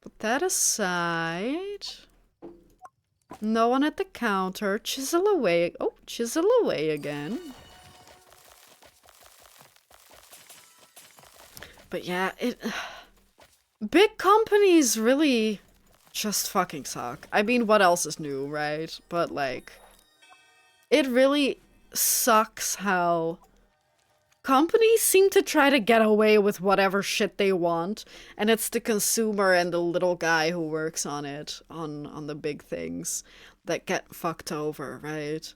Put that aside. No one at the counter. Chisel away. Oh, chisel away again. But yeah, big companies really just fucking suck. I mean, what else is new, right? But like, it really sucks how companies seem to try to get away with whatever shit they want, and it's the consumer and the little guy who works on it, on the big things, that get fucked over, right?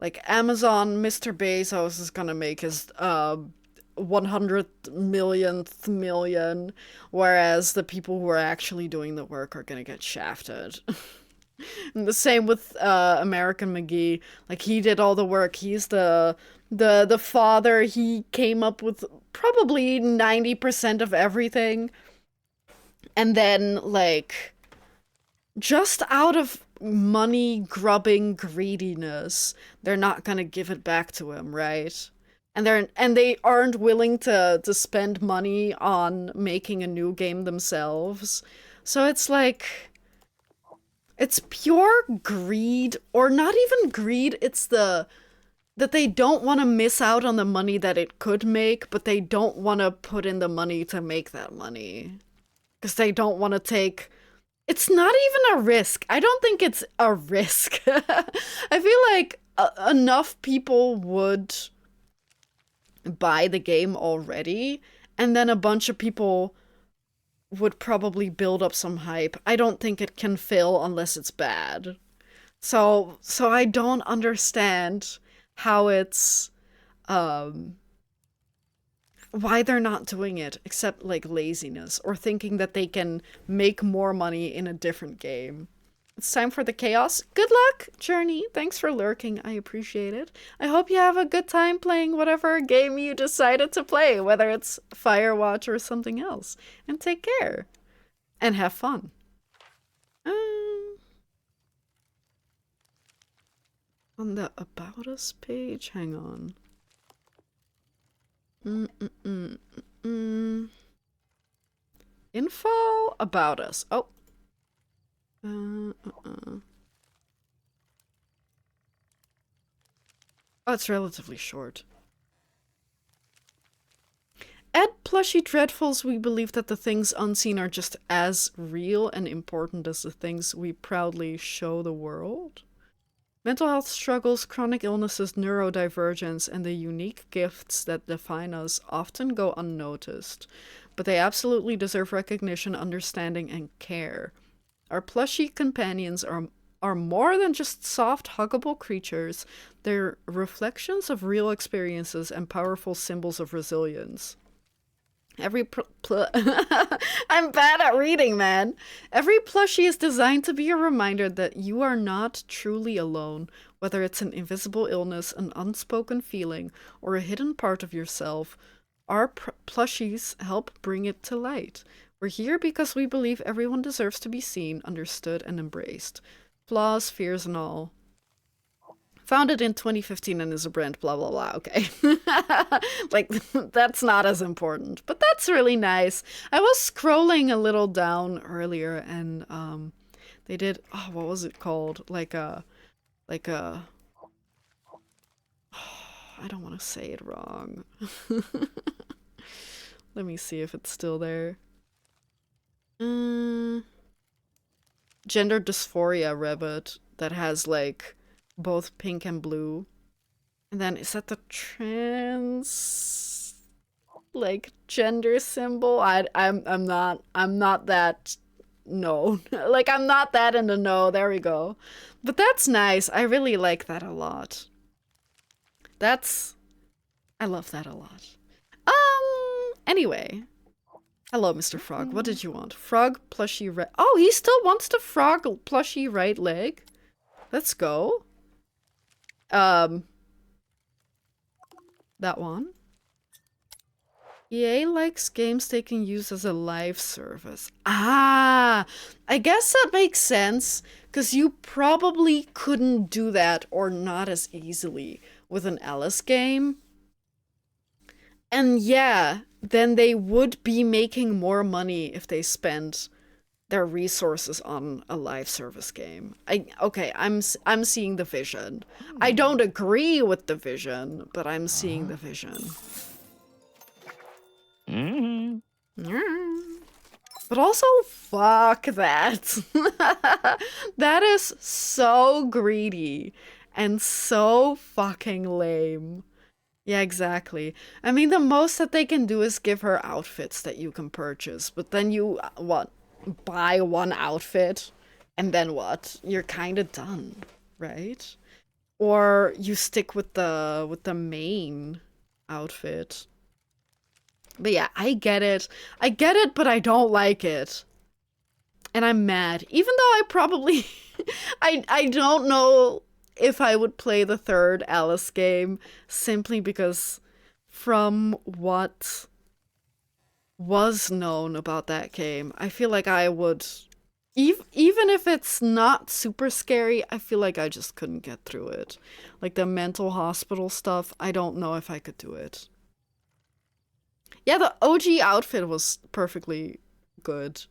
Like Amazon, Mr. Bezos is gonna make his 100 millionth million, whereas the people who are actually doing the work are gonna get shafted. And the same with American McGee. Like, he did all the work. He's the father. He came up with probably 90% of everything. And then, like, just out of money grubbing greediness, they're not gonna give it back to him, right? And they aren't willing to spend money on making a new game themselves. So it's like, it's pure greed, or not even greed, it's that they don't want to miss out on the money that it could make, but they don't want to put in the money to make that money. Because they don't want to take... It's not even a risk. I don't think it's a risk. I feel like enough people would buy the game already, and then a bunch of people would probably build up some hype. I don't think it can fail unless it's bad. So I don't understand how it's why they're not doing it, except like laziness or thinking that they can make more money in a different game. It's time for the chaos. Good luck, Journey. Thanks for lurking. I appreciate it. I hope you have a good time playing whatever game you decided to play, whether it's Firewatch or something else. And take care. And have fun. On the About Us page? Hang on. Info about us. Oh. Oh, it's relatively short. At Plushy Dreadfuls, we believe that the things unseen are just as real and important as the things we proudly show the world. Mental health struggles, chronic illnesses, neurodivergence, and the unique gifts that define us often go unnoticed, but they absolutely deserve recognition, understanding, and care. Our plushy companions are more than just soft, huggable creatures. They're reflections of real experiences and powerful symbols of resilience. I'm bad at reading, man. Every plushie is designed to be a reminder that you are not truly alone, whether it's an invisible illness, an unspoken feeling, or a hidden part of yourself. Our plushies help bring it to light. We're here because we believe everyone deserves to be seen, understood, and embraced. Flaws, fears, and all. Founded in 2015 and is a brand, blah, blah, blah. Okay. Like, that's not as important. But that's really nice. I was scrolling a little down earlier and they did, oh, what was it called? Like a, oh, I don't want to say it wrong. Let me see if it's still there. Gender dysphoria rabbit that has like both pink and blue. And then is that the trans like gender symbol? I'm not that no. Like I'm not that in the know. There we go. But that's nice. I really like that a lot. I love that a lot. Anyway. Hello, Mr. Frog. What did you want? Frog plushie right. Oh, he still wants the frog plushie right leg. Let's go. That one. EA likes games they can use as a live service. Ah, I guess that makes sense, because you probably couldn't do that, or not as easily, with an Alice game. And yeah, then they would be making more money if they spent their resources on a live service game. I'm seeing the vision. I don't agree with the vision, but I'm seeing the vision. But also, fuck that. That is so greedy and so fucking lame. Yeah, exactly. I mean, the most that they can do is give her outfits that you can purchase, but then you, what, buy one outfit, and then what? You're kind of done, right? Or you stick with the main outfit. But yeah, I get it. I get it, but I don't like it. And I'm mad. Even though I probably... I don't know if I would play the third Alice game, simply because from what was known about that game, I feel like I would... Even if it's not super scary, I feel like I just couldn't get through it. Like the mental hospital stuff, I don't know if I could do it. Yeah, the OG outfit was perfectly good.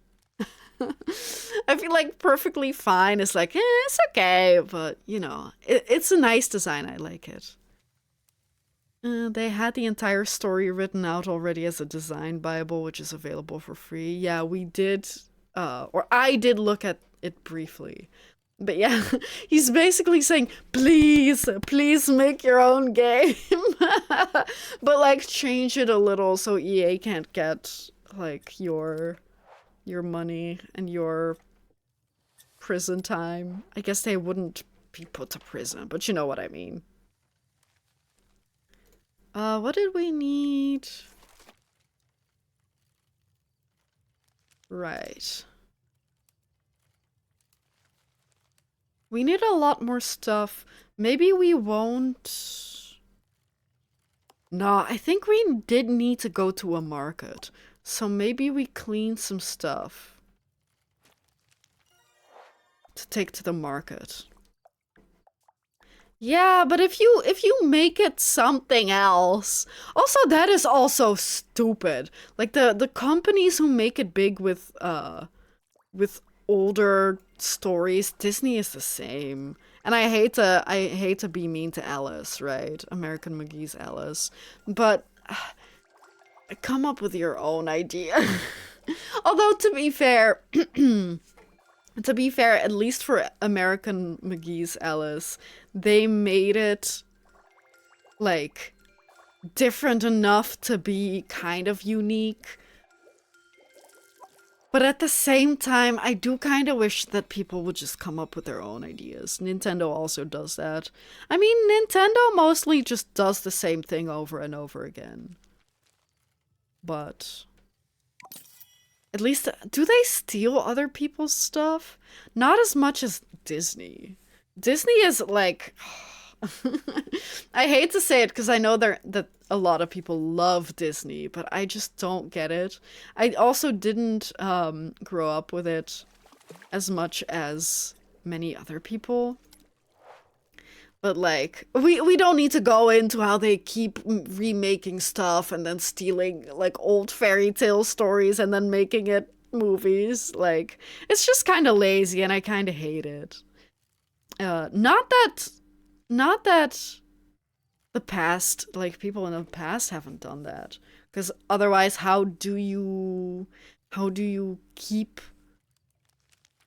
I feel like perfectly fine is like, it's okay, but you know, it's a nice design. I like it. They had the entire story written out already as a design bible, which is available for free. Yeah, we did, or I did look at it briefly. But yeah, he's basically saying, please make your own game. But like change it a little so EA can't get like your money and your prison time. I guess they wouldn't be put to prison, but you know what I mean. What did we need? Right. We need a lot more stuff. Maybe we won't... No, I think we did need to go to a market. So maybe we clean some stuff to take to the market. Yeah, but if you make it something else... Also, that is also stupid. Like the companies who make it big with older stories, Disney is the same. And I hate to be mean to Alice, right? American McGee's Alice. But come up with your own idea. Although to be fair, at least for American McGee's Alice, they made it like different enough to be kind of unique. But at the same time, I do kind of wish that people would just come up with their own ideas. Nintendo also does that. I mean, Nintendo mostly just does the same thing over and over again. But at least, do they steal other people's stuff? Not as much as Disney. Disney is like... I hate to say it because I know that a lot of people love Disney, but I just don't get it. I also didn't grow up with it as much as many other people. But like, we don't need to go into how they keep remaking stuff and then stealing like old fairy tale stories and then making it movies. Like, it's just kind of lazy and I kind of hate it. Not that the past, like people in the past haven't done that. Because otherwise, how do you keep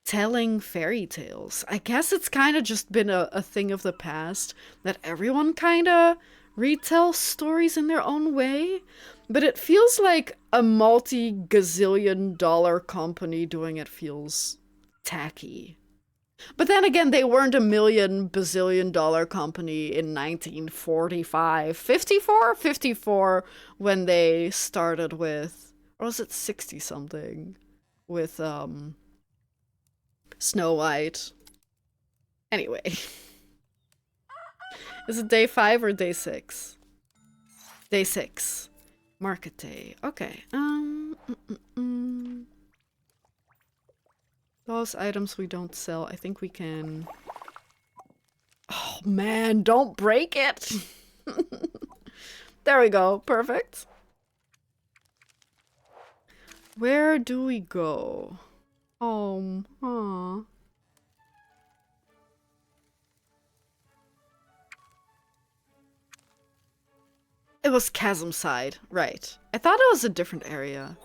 telling fairy tales? I guess it's kind of just been a thing of the past that everyone kind of retells stories in their own way. But it feels like a multi-gazillion-dollar company doing it feels tacky. But then again, they weren't a million bazillion dollar company in 1945. 54? 54 when they started with, or was it 60 something? With, Snow White. Anyway. Is it day 5 or day 6? Day 6. Market day. Okay. Those items we don't sell, I think we can... Oh man, don't break it! There we go, perfect. Where do we go? Home, huh? It was Chasm Side, right. I thought it was a different area.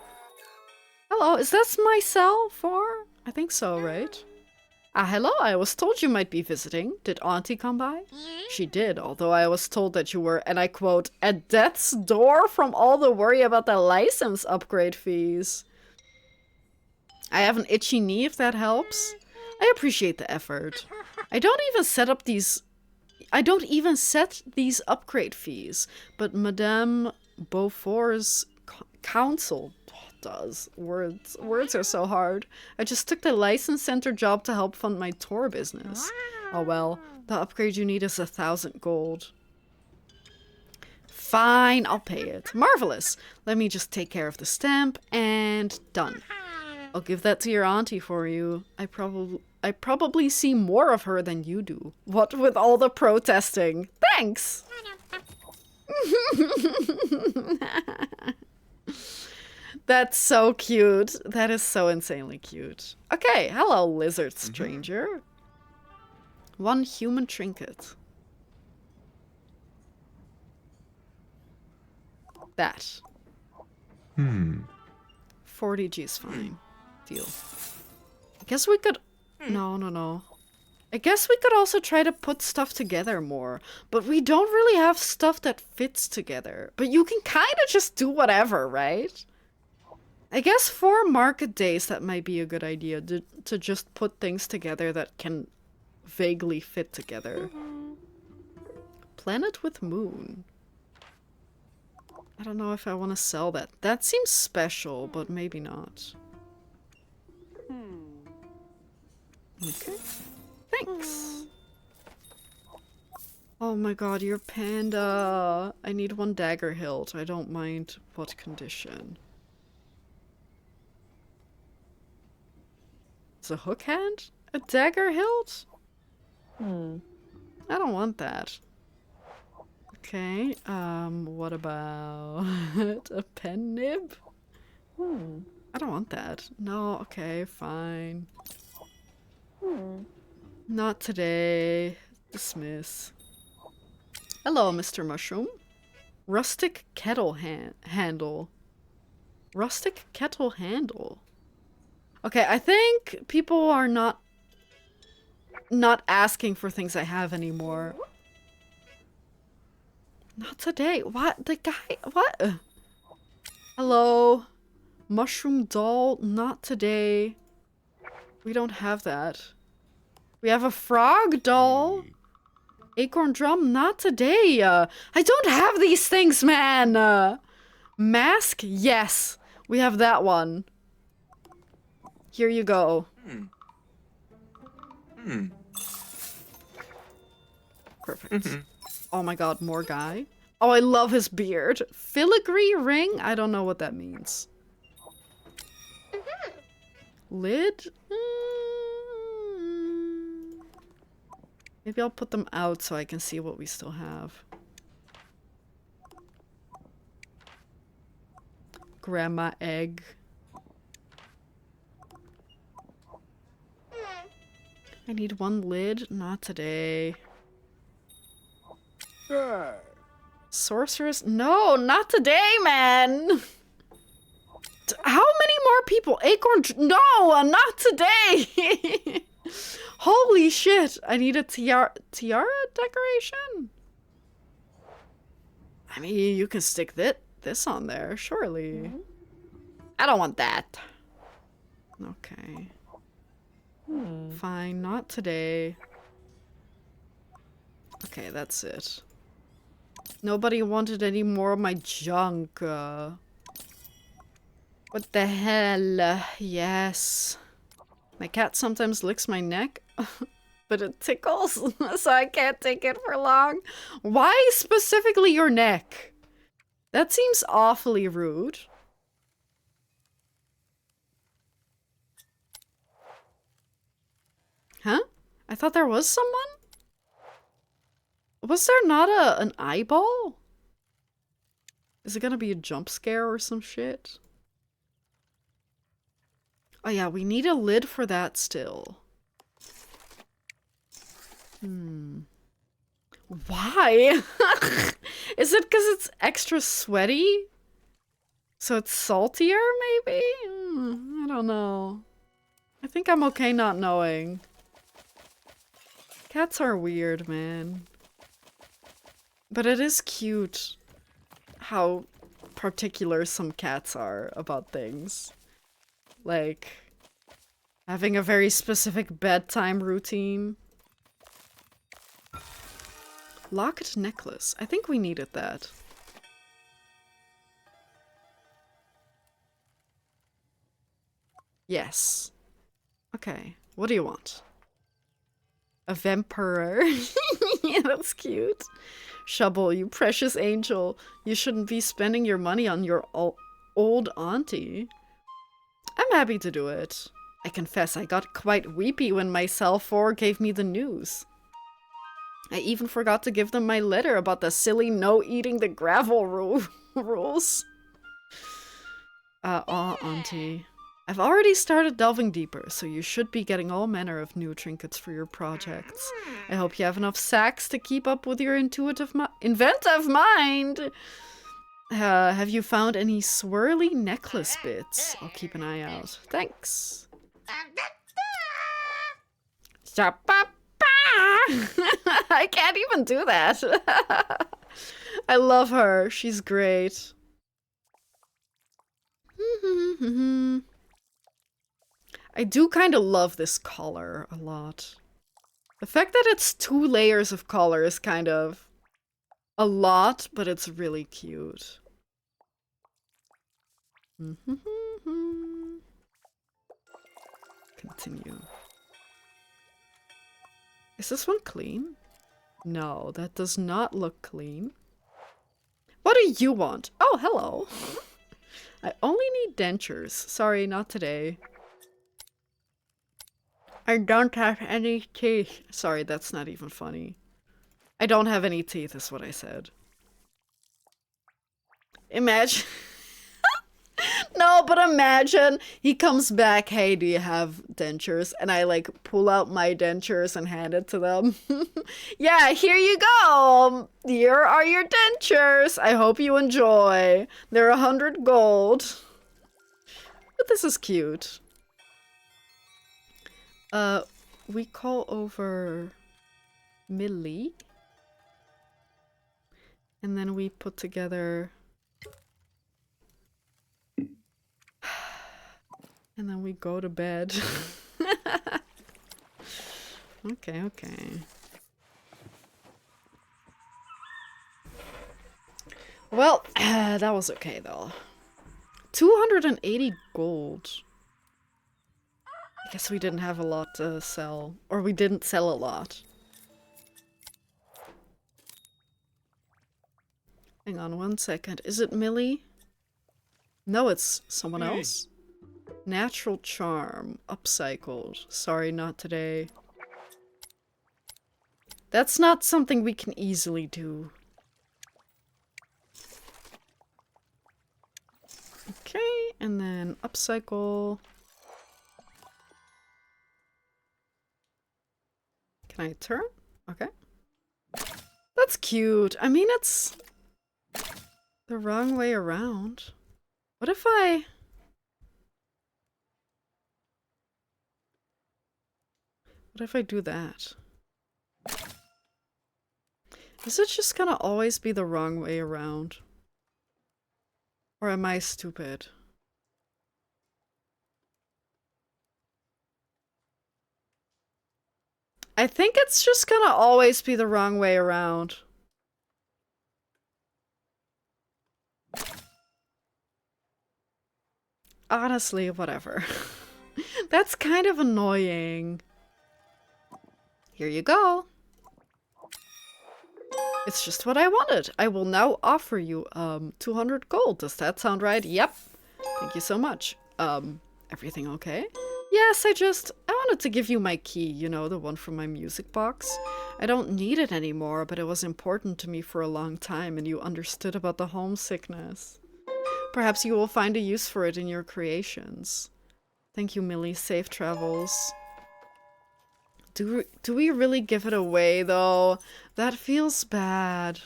Hello, is that my cell 4? I think so, right? Ah, hello, I was told you might be visiting. Did Auntie come by? She did, although I was told that you were, and I quote, at death's door from all the worry about the license upgrade fees. I have an itchy knee if that helps. I appreciate the effort. I don't even set these upgrade fees, but Madame Beaufort's council does. Words are so hard. I just took the license center job to help fund my tour business. Oh well, the upgrade you need is 1,000 gold. Fine, I'll pay it. Marvelous. Let me just take care of the stamp and done. I'll give that to your auntie for you. I probably see more of her than you do. What with all the protesting? Thanks! That's so cute. That is so insanely cute. Okay, hello, lizard stranger. 1 human trinket. That. 40 G's fine. Deal. I guess we could... No. I guess we could also try to put stuff together more. But we don't really have stuff that fits together. But you can kind of just do whatever, right? I guess for market days that might be a good idea to just put things together that can vaguely fit together. Planet with moon. I don't know if I want to sell that. That seems special, but maybe not. Okay. Thanks. Oh my god, your panda. I need 1 dagger hilt. I don't mind what condition. It's a hook hand? A dagger hilt? I don't want that. Okay, what about a pen nib? I don't want that. No, okay, fine. Not today. Dismiss. Hello, Mr. Mushroom. Rustic kettle handle. Rustic kettle handle. Okay, I think people are not asking for things I have anymore. Not today. What? The guy? What? Hello? Mushroom doll? Not today. We don't have that. We have a frog doll. Acorn drum? Not today. I don't have these things, man. Mask? Yes. We have that one. Here you go. Perfect. Oh my god, more guy. Oh, I love his beard. Filigree ring? I don't know what that means. Lid? Maybe I'll put them out so I can see what we still have. Grandma egg. I need 1 lid. Not today. Sorceress? No, not today, man! How many more people? Acorn? No, not today! Holy shit! I need a tiara decoration? I mean, you can stick this on there, surely. I don't want that. Okay. Fine, not today. Okay, that's it. Nobody wanted any more of my junk. What the hell? Yes. My cat sometimes licks my neck, but it tickles, so I can't take it for long. Why specifically your neck? That seems awfully rude. Huh? I thought there was someone? Was there not an eyeball? Is it gonna be a jump scare or some shit? Oh yeah, we need a lid for that still. Why? Is it because it's extra sweaty? So it's saltier, maybe? I don't know. I think I'm okay not knowing. Cats are weird, man. But it is cute how particular some cats are about things. Like, having a very specific bedtime routine. Locket necklace. I think we needed that. Yes. Okay. What do you want? A vampire. Yeah, that's cute. Shovel, you precious angel. You shouldn't be spending your money on your old auntie. I'm happy to do it. I confess I got quite weepy when my cell 4 gave me the news. I even forgot to give them my letter about the silly no eating the gravel rules. Auntie. I've already started delving deeper, so you should be getting all manner of new trinkets for your projects. I hope you have enough sacks to keep up with your inventive mind. Have you found any swirly necklace bits? I'll keep an eye out. Thanks. I can't even do that. I love her. She's great. I do kind of love this collar a lot. The fact that it's 2 layers of color is kind of a lot, but it's really cute. Continue. Is this one clean? No, that does not look clean. What do you want? Oh, hello. I only need dentures. Sorry, not today. I don't have any teeth. Sorry, that's not even funny. I don't have any teeth is what I said. Imagine... No, but imagine he comes back, hey, do you have dentures? And I like pull out my dentures and hand it to them. Yeah, here you go. Here are your dentures. I hope you enjoy. They're 100 gold. But this is cute. We call over Millie. And then we put together... And then we go to bed. Okay. Well, that was okay though. 280 gold. I guess we didn't have a lot to sell. Or we didn't sell a lot. Hang on 1 second. Is it Millie? No, it's someone else. Natural charm. Upcycled. Sorry, not today. That's not something we can easily do. Okay, and then upcycle. Can I turn? Okay. That's cute. I mean, it's The wrong way around. What if I... What if I do that? Is it just gonna always be the wrong way around? Or am I stupid? I think it's just gonna always be the wrong way around. Honestly, whatever. That's kind of annoying. Here you go. It's just what I wanted. I will now offer you 200 gold. Does that sound right? Yep. Thank you so much. Everything okay? Yes, I wanted to give you my key, you know, the one from my music box. I don't need it anymore, but it was important to me for a long time and you understood about the homesickness. Perhaps you will find a use for it in your creations. Thank you, Millie. Safe travels. Do we really give it away, though? That feels bad.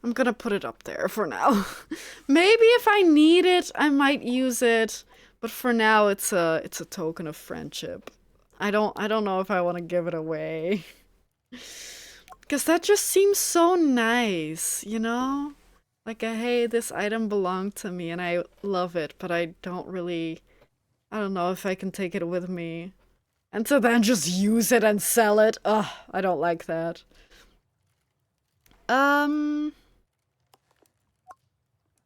I'm gonna put it up there for now. Maybe if I need it, I might use it. But for now, it's a token of friendship. I don't know if I want to give it away. Because that just seems so nice, you know? Like, hey, this item belonged to me and I love it, but I don't know if I can take it with me. And to then just use it and sell it. Ugh, I don't like that.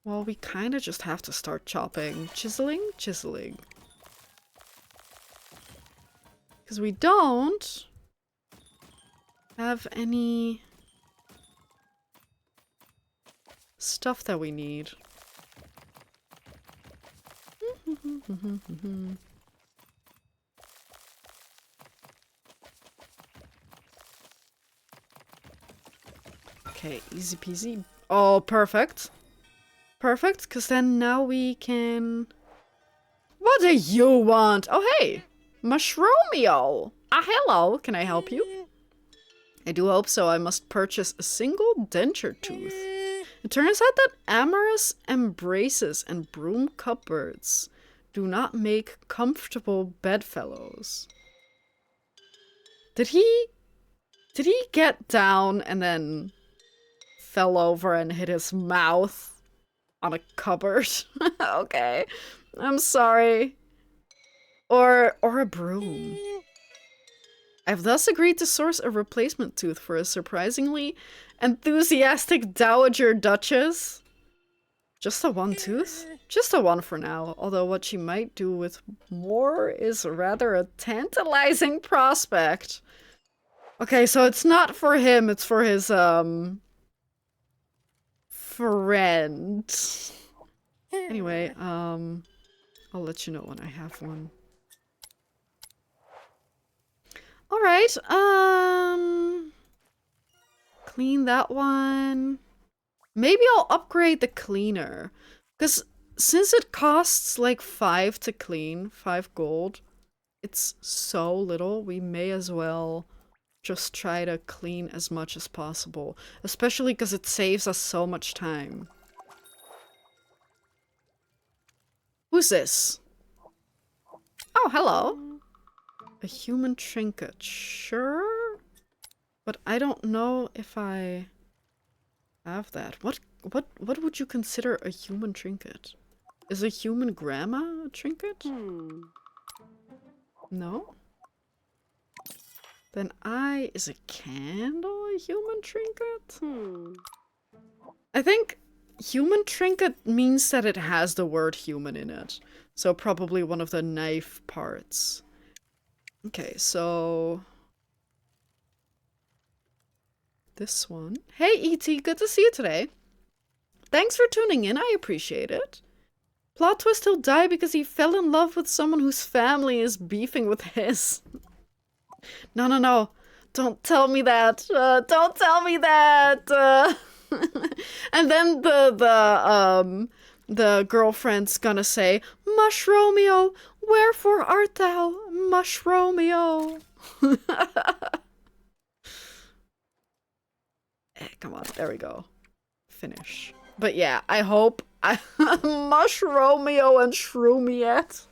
Well, we kind of just have to start chopping. Chiseling? Chiseling. Because we don't have any stuff that we need. Okay, easy peasy. Oh, perfect. Perfect, because then now we can... What do you want? Oh, hey! Mushroomio! Ah, hello! Can I help you? I do hope so. I must purchase a single denture tooth. It turns out that amorous embraces and broom cupboards do not make comfortable bedfellows. Did he get down and then fell over and hit his mouth on a cupboard? Okay. I'm sorry. Or a broom. I've thus agreed to source a replacement tooth for a surprisingly enthusiastic Dowager Duchess. Just the one tooth? Just the one for now, although what she might do with more is rather a tantalizing prospect. Okay, so it's not for him, it's for his, friend. Anyway, I'll let you know when I have one. Alright, clean that one. Maybe I'll upgrade the cleaner. Because since it costs like 5 to clean, 5 gold, it's so little, we may as well just try to clean as much as possible. Especially because it saves us so much time. Who's this? Oh, hello. A human trinket. Sure. But I don't know if I have that. What would you consider a human trinket? Is a human grandma a trinket? No? Then is a candle a human trinket? I think human trinket means that it has the word human in it. So probably one of the knife parts. Okay, so... this one. Hey, E.T., good to see you today. Thanks for tuning in, I appreciate it. Plot twist, he'll die because he fell in love with someone whose family is beefing with his. No. don't tell me that. Don't tell me that. And then the girlfriend's gonna say, Mush Romeo, wherefore art thou, Mush Romeo? Come on, there we go. Finish. But yeah, I hope Mush Romeo and Shroomiette.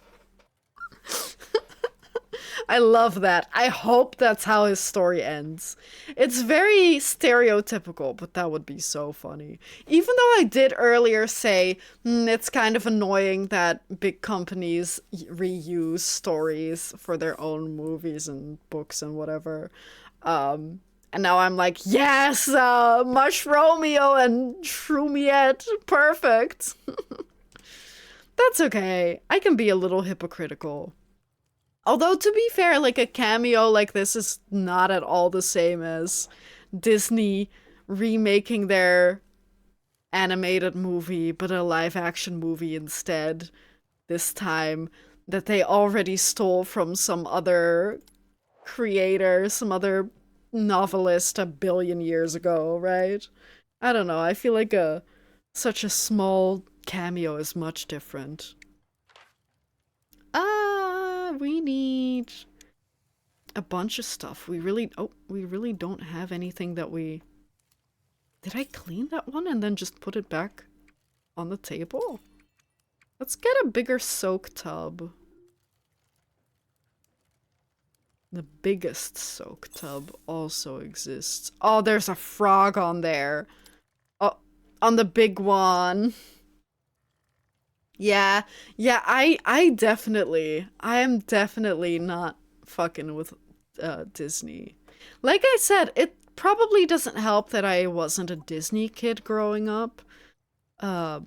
I love that. I hope that's how his story ends. It's very stereotypical, but that would be so funny. Even though I did earlier say it's kind of annoying that big companies reuse stories for their own movies and books and whatever. And now I'm like, yes, Mush Romeo and Shroomiette, perfect. That's okay. I can be a little hypocritical. Although, to be fair, like, a cameo like this is not at all the same as Disney remaking their animated movie, but a live-action movie instead, this time, that they already stole from some other creator, some other novelist a billion years ago, right? I don't know, I feel like such a small cameo is much different. We need a bunch of stuff. We really don't have anything that we... Did I clean that one and then just put it back on the table? Let's get a bigger soak tub. The biggest soak tub also exists. Oh, there's a frog on there. Oh, on the big one. Yeah, I am definitely not fucking with Disney. Like I said, it probably doesn't help that I wasn't a Disney kid growing up. But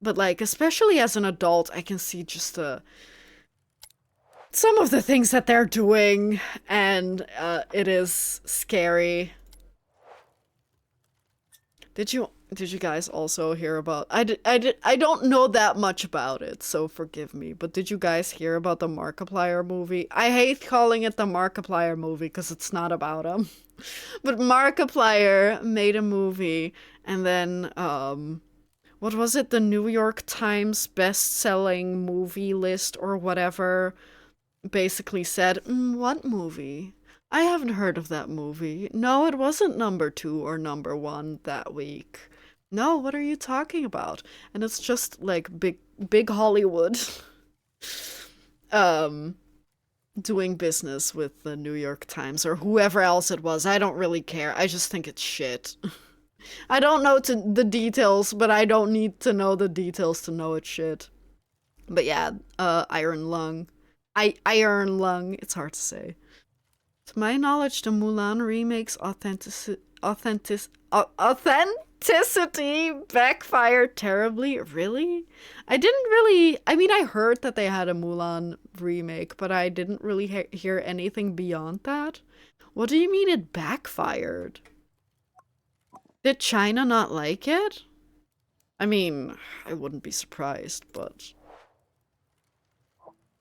like, especially as an adult, I can see just some of the things that they're doing, and it is scary. Did you guys also hear about... I don't know that much about it, so forgive me, but did you guys hear about the Markiplier movie? I hate calling it the Markiplier movie because it's not about him. But Markiplier made a movie, and then, what was it? The New York Times best-selling movie list or whatever basically said, what movie? I haven't heard of that movie. No, it wasn't number 2 or number 1 that week. No, what are you talking about? And it's just like big Hollywood doing business with the New York Times or whoever else it was. I don't really care. I just think it's shit. I don't know the details, but I don't need to know the details to know it's shit. But yeah, Iron Lung. Iron Lung, it's hard to say. To my knowledge, the Mulan remake's authenticity backfired terribly. Really? I mean, I heard that they had a Mulan remake, but I didn't really hear anything beyond that. What do you mean it backfired? Did China not like it? I mean, I wouldn't be surprised, but...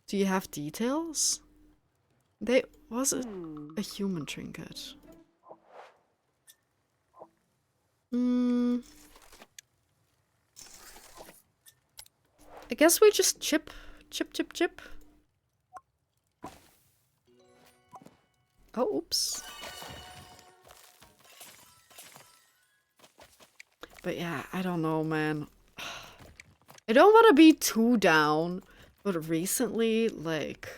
Do you have details? Was it a human trinket? I guess we just chip. Oh, oops. But yeah, I don't know, man. I don't want to be too down, but recently, like...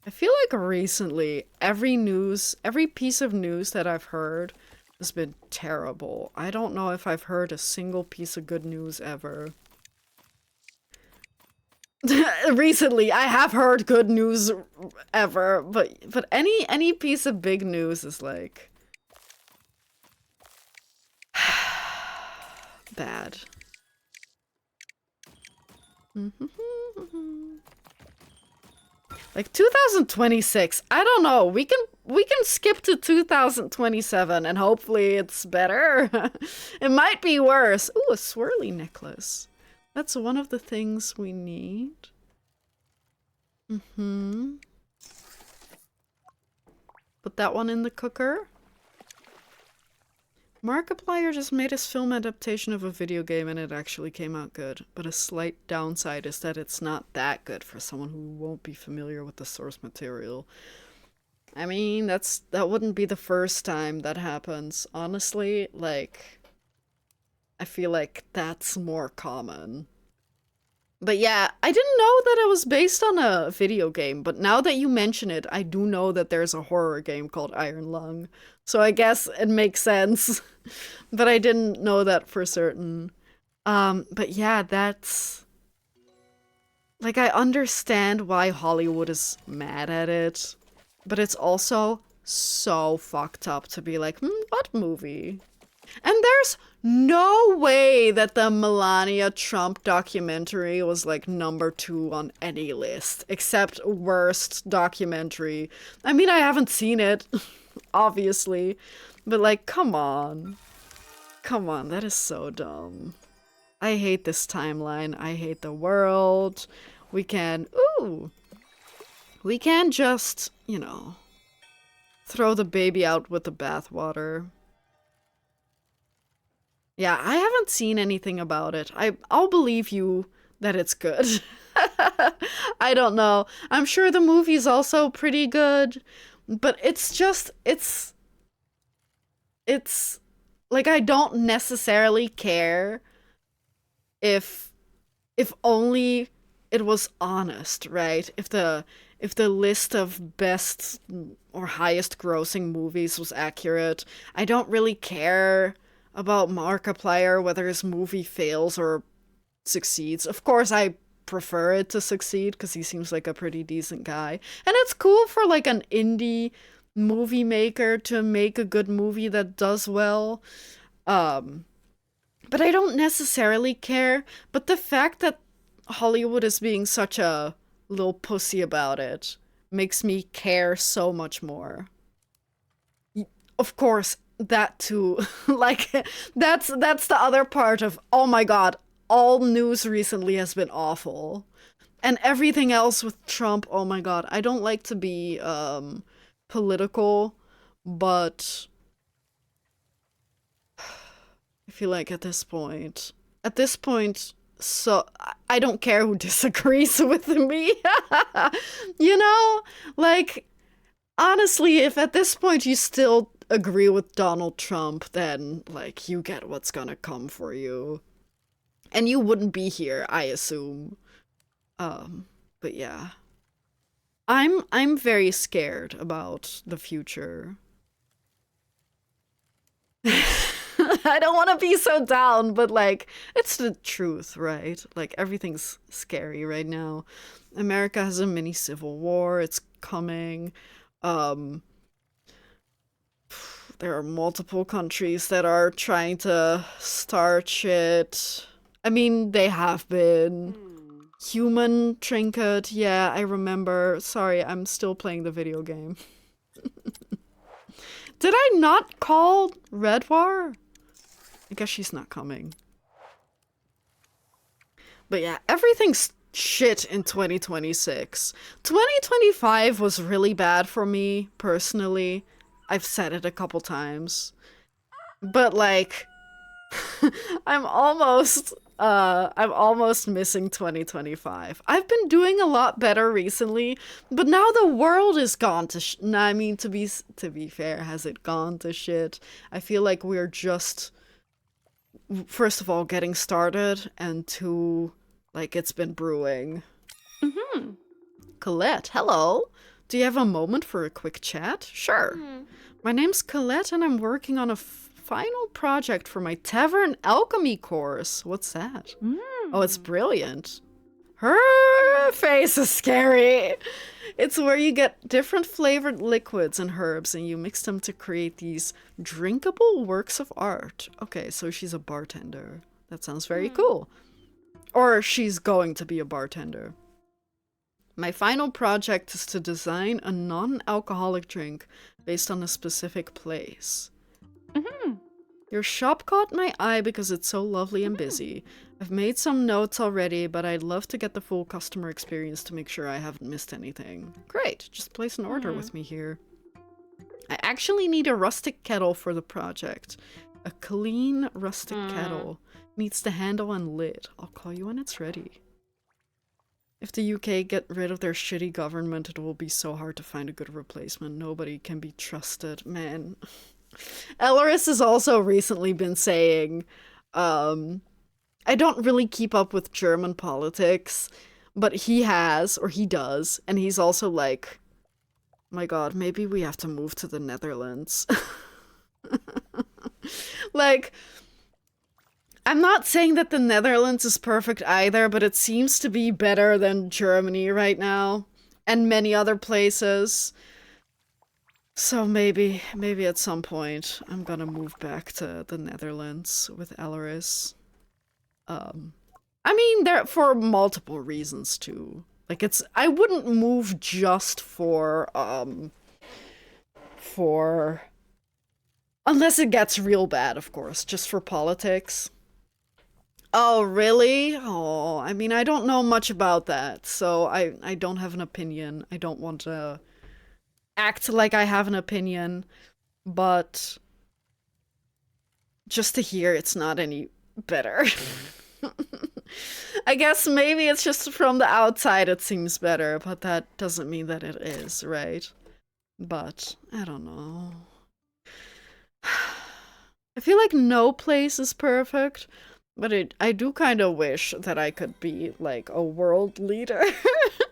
I feel like recently, every piece of news that I've heard has been terrible. I don't know if I've heard a single piece of good news ever. Recently, I have heard good news ever, but any piece of big news is like... bad. Like 2026, I don't know. We can skip to 2027 and hopefully it's better. It might be worse. Ooh, a swirly necklace. That's one of the things we need. But put that one in the cooker. Markiplier just made his film adaptation of a video game and it actually came out good. But a slight downside is that it's not that good for someone who won't be familiar with the source material. I mean, that wouldn't be the first time that happens. Honestly, like, I feel like that's more common. But yeah, I didn't know that it was based on a video game, but now that you mention it, I do know that there's a horror game called Iron Lung. So I guess it makes sense. But I didn't know that for certain. But yeah, that's... Like, I understand why Hollywood is mad at it. But it's also so fucked up to be like, what movie? And there's no way that the Melania Trump documentary was like #2 on any list, except worst documentary. I mean, I haven't seen it, obviously, but like, come on. Come on, that is so dumb. I hate this timeline. I hate the world. We can just, you know, throw the baby out with the bathwater. Yeah, I haven't seen anything about it. I'll believe you that it's good. I don't know. I'm sure the movie's also pretty good, but it's like, I don't necessarily care if only it was honest, right? If the list of best or highest grossing movies was accurate. I don't really care about Markiplier, whether his movie fails or succeeds. Of course, I prefer it to succeed because he seems like a pretty decent guy. And it's cool for like an indie movie maker to make a good movie that does well. But I don't necessarily care. But the fact that Hollywood is being such a little pussy about it makes me care so much more. Of course, that too. Like, that's the other part of, oh my god, all news recently has been awful. And everything else with Trump, oh my god, I don't like to be political, but I feel like at this point, so I don't care who disagrees with me. You know? Like, honestly, if at this point you still agree with Donald Trump, then, like, you get what's gonna come for you. And you wouldn't be here, I assume. But yeah. I'm very scared about the future. I don't want to be so down, but like, it's the truth, right? Like, everything's scary right now. America has a mini civil war, it's coming. There are multiple countries that are trying to start shit. I mean, they have been. Human trinket, yeah, I remember. Sorry, I'm still playing the video game. Did I not call Redwar? I guess she's not coming. But yeah, everything's shit in 2026. 2025 was really bad for me, personally. I've said it a couple times. But like, I'm almost missing 2025. I've been doing a lot better recently, but now the world is gone to I mean, to be fair, has it gone to shit? I feel like we're just, first of all, getting started, and two, like, it's been brewing. Colette, hello. Do you have a moment for a quick chat? Sure. My name's Colette, and I'm working on a final project for my Tavern Alchemy course. What's that? Oh, it's brilliant. Her face is scary. It's where you get different flavored liquids and herbs and you mix them to create these drinkable works of art. Okay, so she's a bartender. That sounds very cool. Or she's going to be a bartender. My final project is to design a non-alcoholic drink based on a specific place. Your shop caught my eye because it's so lovely and busy. I've made some notes already, but I'd love to get the full customer experience to make sure I haven't missed anything. Great, just place an order with me here. I actually need a rustic kettle for the project. A clean rustic kettle. Needs the handle and lid. I'll call you when it's ready. If the UK get rid of their shitty government, it will be so hard to find a good replacement. Nobody can be trusted. Man. Elleris has also recently been saying, I don't really keep up with German politics, but he has, or he does, and he's also like, my god, maybe we have to move to the Netherlands. Like, I'm not saying that the Netherlands is perfect either, but it seems to be better than Germany right now, and many other places. So maybe at some point, I'm gonna move back to the Netherlands with Elleris. I mean, there for multiple reasons too. Like, I wouldn't move just for unless it gets real bad, of course, just for politics. Oh, really? Oh, I mean, I don't know much about that, so I don't have an opinion. I don't want to act like I have an opinion, but just to hear it's not any better. I guess maybe it's just from the outside it seems better, but that doesn't mean that it is, right? But, I don't know. I feel like no place is perfect, but I do kind of wish that I could be, like, a world leader.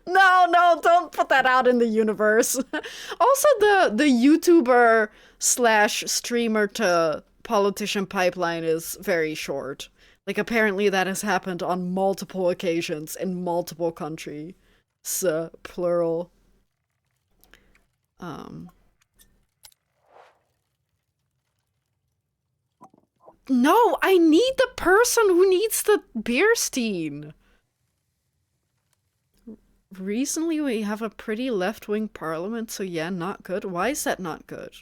No, don't put that out in the universe. Also, the YouTuber slash streamer to politician pipeline is very short. Like, apparently that has happened on multiple occasions in multiple countries. Plural. No, I need the person who needs the Beerstein. Recently we have a pretty left-wing parliament, so yeah, not good. Why is that not good?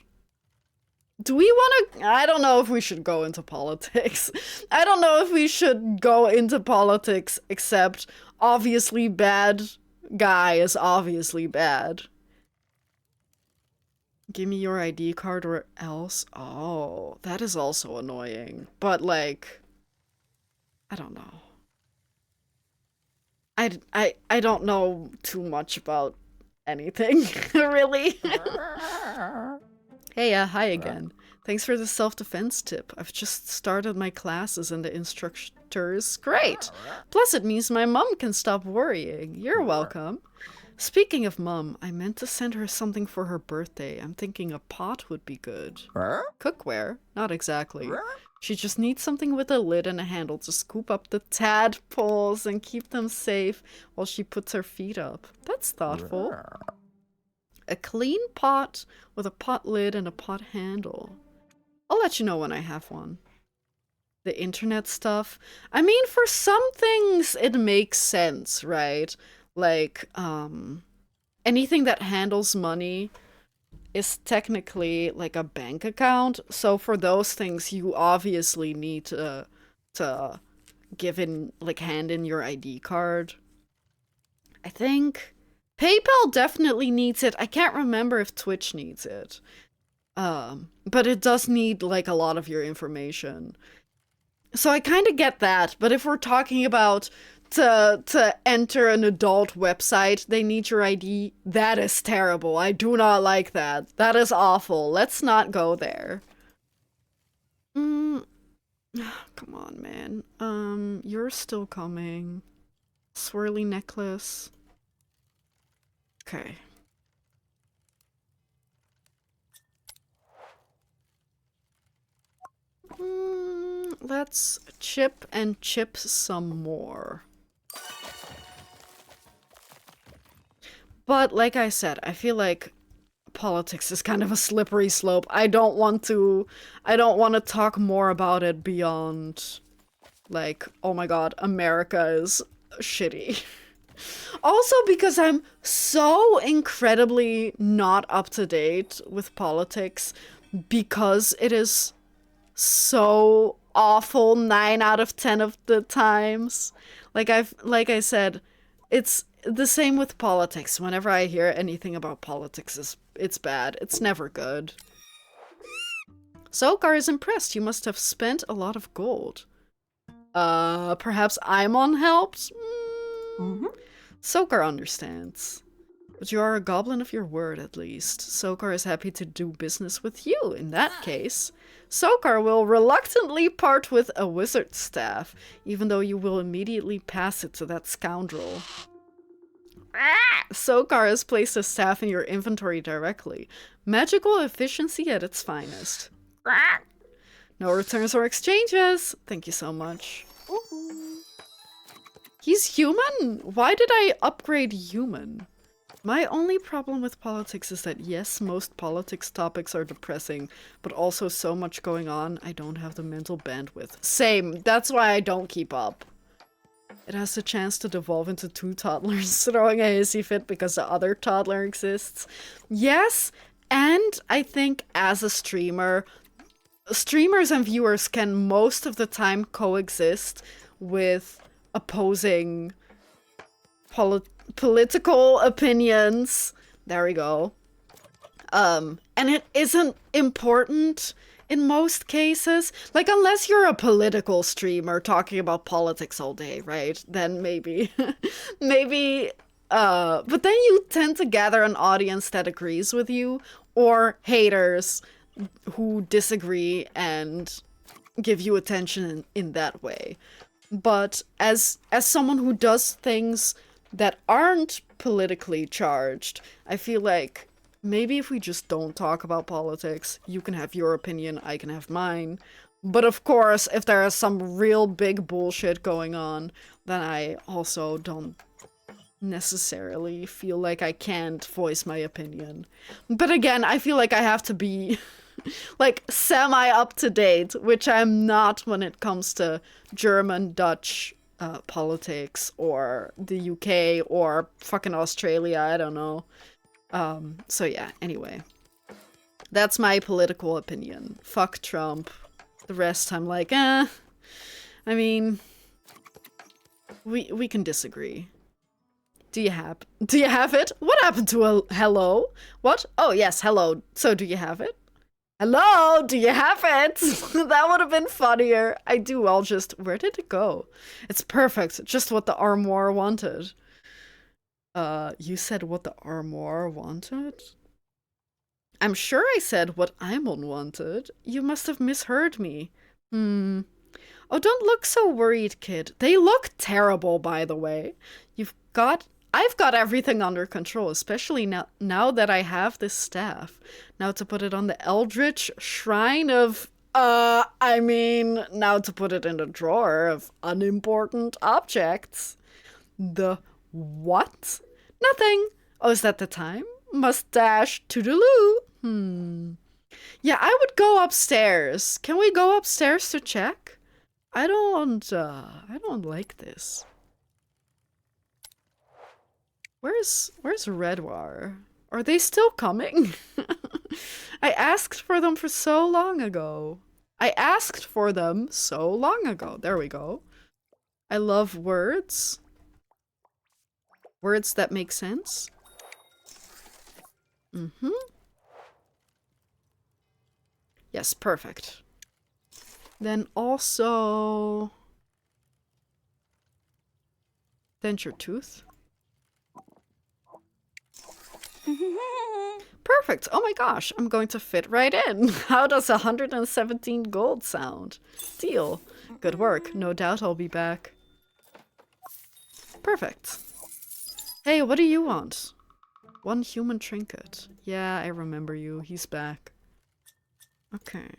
Do we want to... I don't know if we should go into politics. I don't know if we should go into politics, except obviously bad guy is obviously bad. Give me your ID card or else. Oh, that is also annoying. But, like, I don't know. I don't know too much about anything, really. Hey, hi again. Thanks for the self-defense tip. I've just started my classes and the instructor's great. Plus it means my mum can stop worrying. You're welcome. Speaking of mum, I meant to send her something for her birthday. I'm thinking a pot would be good. Cookware? Not exactly. She just needs something with a lid and a handle to scoop up the tadpoles and keep them safe while she puts her feet up. That's thoughtful. A clean pot with a pot lid and a pot handle. I'll let you know when I have one. The internet stuff. I mean, for some things it makes sense, right? Like, anything that handles money is technically like a bank account. So for those things, you obviously need to give in, like, hand in your ID card. I think PayPal definitely needs it. I can't remember if Twitch needs it. But it does need, like, a lot of your information. So I kind of get that, but if we're talking about to enter an adult website, they need your ID, that is terrible. I do not like that. That is awful. Let's not go there. Come on, man. You're still coming. Swirly necklace. Okay. Let's chip and chip some more. But like I said, I feel like politics is kind of a slippery slope. I don't want to talk more about it beyond, like, oh my god, America is shitty. Also because I'm so incredibly not up to date with politics because it is so awful 9 out of 10 of the times. Like I said, it's the same with politics. Whenever I hear anything about politics, it's bad. It's never good. Soekar is impressed. You must have spent a lot of gold. Perhaps I'm unhelped? Soekar understands. But you are a goblin of your word, at least. Soekar is happy to do business with you, in that case. Soekar will reluctantly part with a wizard's staff, even though you will immediately pass it to that scoundrel. Soekar has placed a staff in your inventory directly. Magical efficiency at its finest. No returns or exchanges. Thank you so much. He's human? Why did I upgrade human? My only problem with politics is that yes, most politics topics are depressing, but also so much going on, I don't have the mental bandwidth. Same. That's why I don't keep up. It has the chance to devolve into two toddlers throwing a hissy fit because the other toddler exists. Yes, and I think as a streamer, streamers and viewers can most of the time coexist with opposing political opinions. There we go. And it isn't important in most cases. Like, unless you're a political streamer talking about politics all day, right? Then maybe. Maybe. But then you tend to gather an audience that agrees with you, or haters who disagree and give you attention in that way. But as someone who does things that aren't politically charged, I feel like maybe if we just don't talk about politics, you can have your opinion, I can have mine. But of course, if there is some real big bullshit going on, then I also don't necessarily feel like I can't voice my opinion. But again, I feel like I have to be like semi up to date, which I'm not when it comes to German, Dutch politics, or the UK, or fucking Australia, I don't know. So yeah, anyway. That's my political opinion. Fuck Trump. The rest I'm like, I mean, we can disagree. Do you have it? What happened to a hello? What? Oh yes, hello. So do you have it? Hello, do you have it? That would have been funnier. I do, I'll just... Where did it go? It's perfect. Just what the armoire wanted. You said what the armoire wanted? I'm sure I said what Aimon wanted. You must have misheard me. Oh, don't look so worried, kid. They look terrible, by the way. I've got everything under control, especially now that I have this staff. Now to put it on the Eldritch Shrine of, now to put it in the drawer of unimportant objects. The what? Nothing. Oh, is that the time? Must dash to the loo. Yeah, I would go upstairs. Can we go upstairs to check? I don't like this. Where's Redwar? Are they still coming? I asked for them for so long ago. There we go. I love words. Words that make sense. Yes, perfect. Then also... denture tooth. Perfect. Oh my gosh, I'm going to fit right in. How does 117 gold sound? Deal. Good work. No doubt I'll be back. Perfect. Hey, what do you want? One human trinket. Yeah, I remember you. He's back. Okay.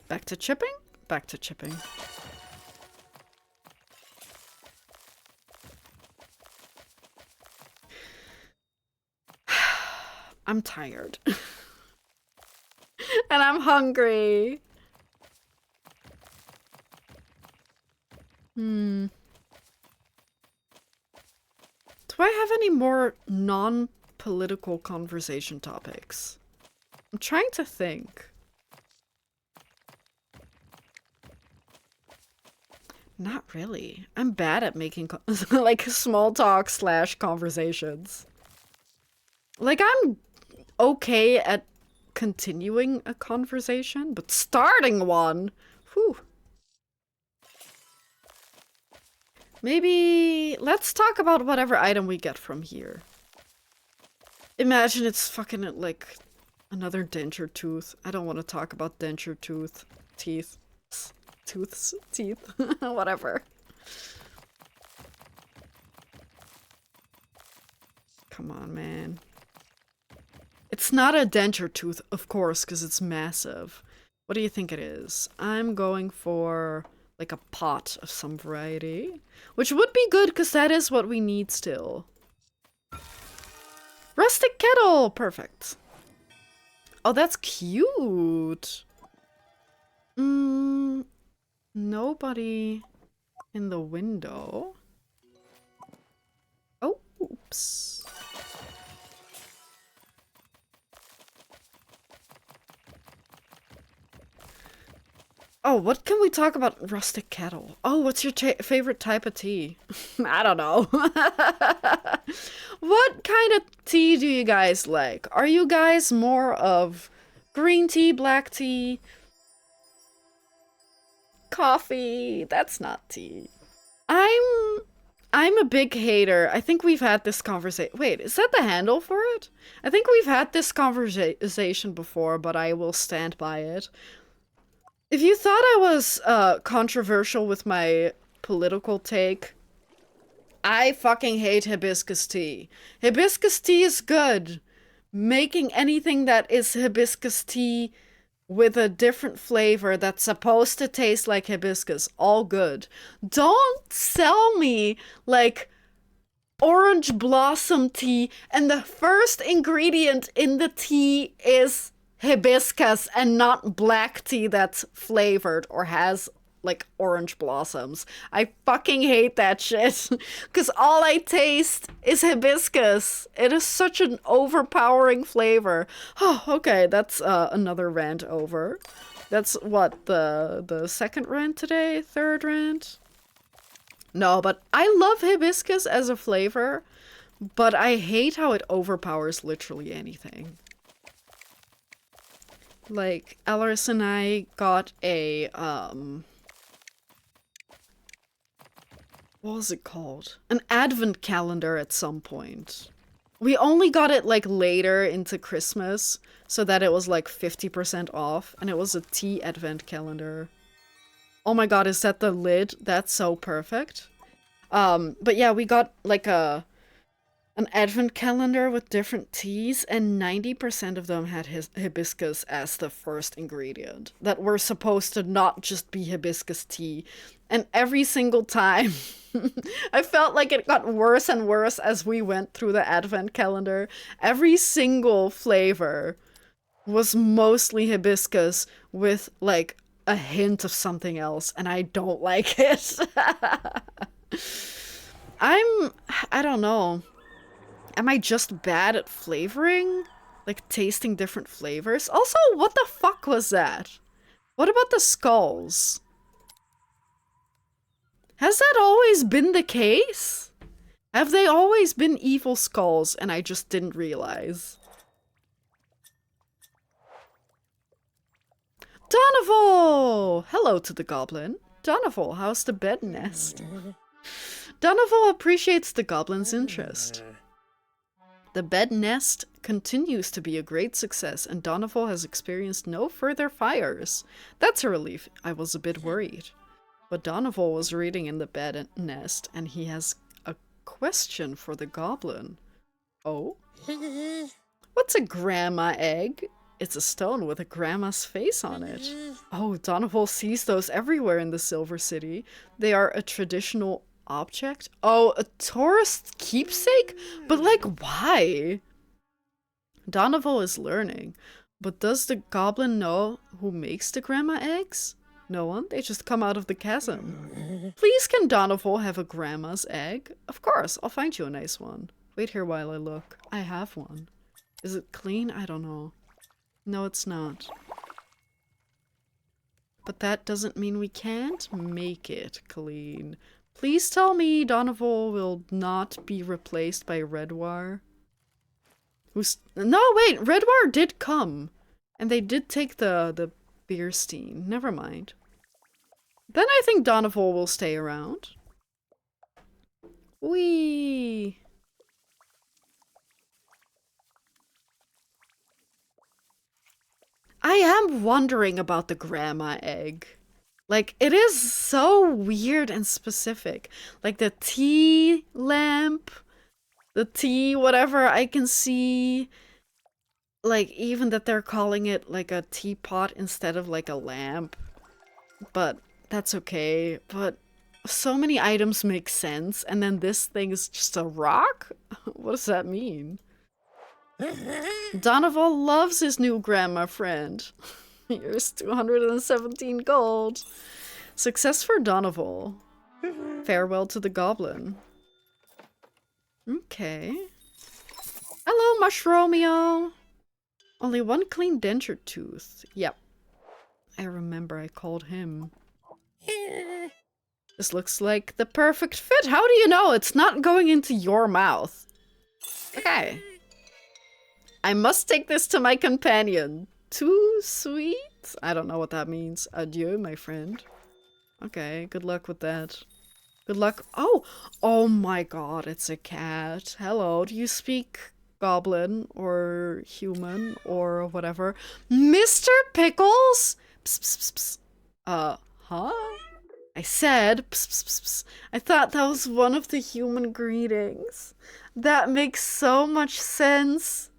Back to chipping? Back to chipping. I'm tired. And I'm hungry. Do I have any more non-political conversation topics? I'm trying to think. Not really. I'm bad at making like small talk / conversations. Like I'm okay at continuing a conversation, but starting one, whew. Maybe let's talk about whatever item we get from here. Imagine it's fucking like another denture tooth. I don't want to talk about denture teeth. Tooths, teeth, whatever. Come on, man. It's not a denture tooth, of course, because it's massive. What do you think it is? I'm going for like a pot of some variety, which would be good because that is what we need still. Rustic kettle! Perfect. Oh, that's cute. Nobody in the window. Oh, oops. Oh, what can we talk about rustic kettle? Oh, what's your favorite type of tea? I don't know. What kind of tea do you guys like? Are you guys more of green tea, black tea, coffee? That's not tea. I'm a big hater. I think we've had this conversation. Wait, is that the handle for it? I think we've had this conversation before, but I will stand by it. If you thought I was controversial with my political take, I fucking hate hibiscus tea. Hibiscus tea is good. Making anything that is hibiscus tea with a different flavor that's supposed to taste like hibiscus, all good. Don't sell me like orange blossom tea and the first ingredient in the tea is hibiscus and not black tea that's flavored or has like orange blossoms. I fucking hate that shit because all I taste is hibiscus. It is such an overpowering flavor. Oh, okay, that's another rant over. That's what, the second rant today? Third rant? No, but I love hibiscus as a flavor, but I hate how it overpowers literally anything. Like, Alaris and I got a, what was it called? An advent calendar at some point. We only got it, like, later into Christmas, so that it was, like, 50% off, and it was a tea advent calendar. Oh my god, is that the lid? That's so perfect. But yeah, we got, like, an advent calendar with different teas, and 90% of them had hibiscus as the first ingredient. That were supposed to not just be hibiscus tea. And every single time, I felt like it got worse and worse as we went through the advent calendar. Every single flavor was mostly hibiscus with, like, a hint of something else, and I don't like it. I don't know. Am I just bad at flavoring? Like, tasting different flavors? Also, what the fuck was that? What about the skulls? Has that always been the case? Have they always been evil skulls and I just didn't realize? Donoval! Hello to the goblin. Donoval, how's the bed nest? Donoval appreciates the goblin's interest. The bed nest continues to be a great success, and Donoval has experienced no further fires. That's a relief. I was a bit worried. But Donoval was reading in the bed nest, and he has a question for the goblin. Oh? What's a grandma egg? It's a stone with a grandma's face on it. Oh, Donoval sees those everywhere in the Silver City. They are a traditional object? Oh, a tourist keepsake? But like, why? Donoval is learning. But does the goblin know who makes the grandma eggs? No one? They just come out of the chasm. Please, can Donoval have a grandma's egg? Of course, I'll find you a nice one. Wait here while I look. I have one. Is it clean? I don't know. No, it's not. But that doesn't mean we can't make it clean. Please tell me Donovan will not be replaced by Redwar. No, wait, Redwar did come. And they did take the Beerstein. Never mind. Then I think Donovan will stay around. Whee! I am wondering about the grandma egg. Like, it is so weird and specific. Like, the tea lamp, the tea, whatever, I can see. Like, even that they're calling it, like, a teapot instead of, like, a lamp. But that's okay. But so many items make sense, and then this thing is just a rock? What does that mean? Donovan loves his new grandma friend. Here's 217 gold. Success for Donovan. Farewell to the Goblin. Okay. Hello, Mushromio. Only one clean denture tooth. Yep. I remember I called him. This looks like the perfect fit. How do you know it's not going into your mouth? Okay. I must take this to my companion. Too sweet? I don't know what that means. Adieu, my friend. Okay, good luck with that. Good luck. Oh! Oh my god, it's a cat. Hello, do you speak Goblin or human or whatever? Mr. Pickles? Psst, psst, psst, psst. Huh? I said psst, psst, psst, psst. I thought that was one of the human greetings. That makes so much sense.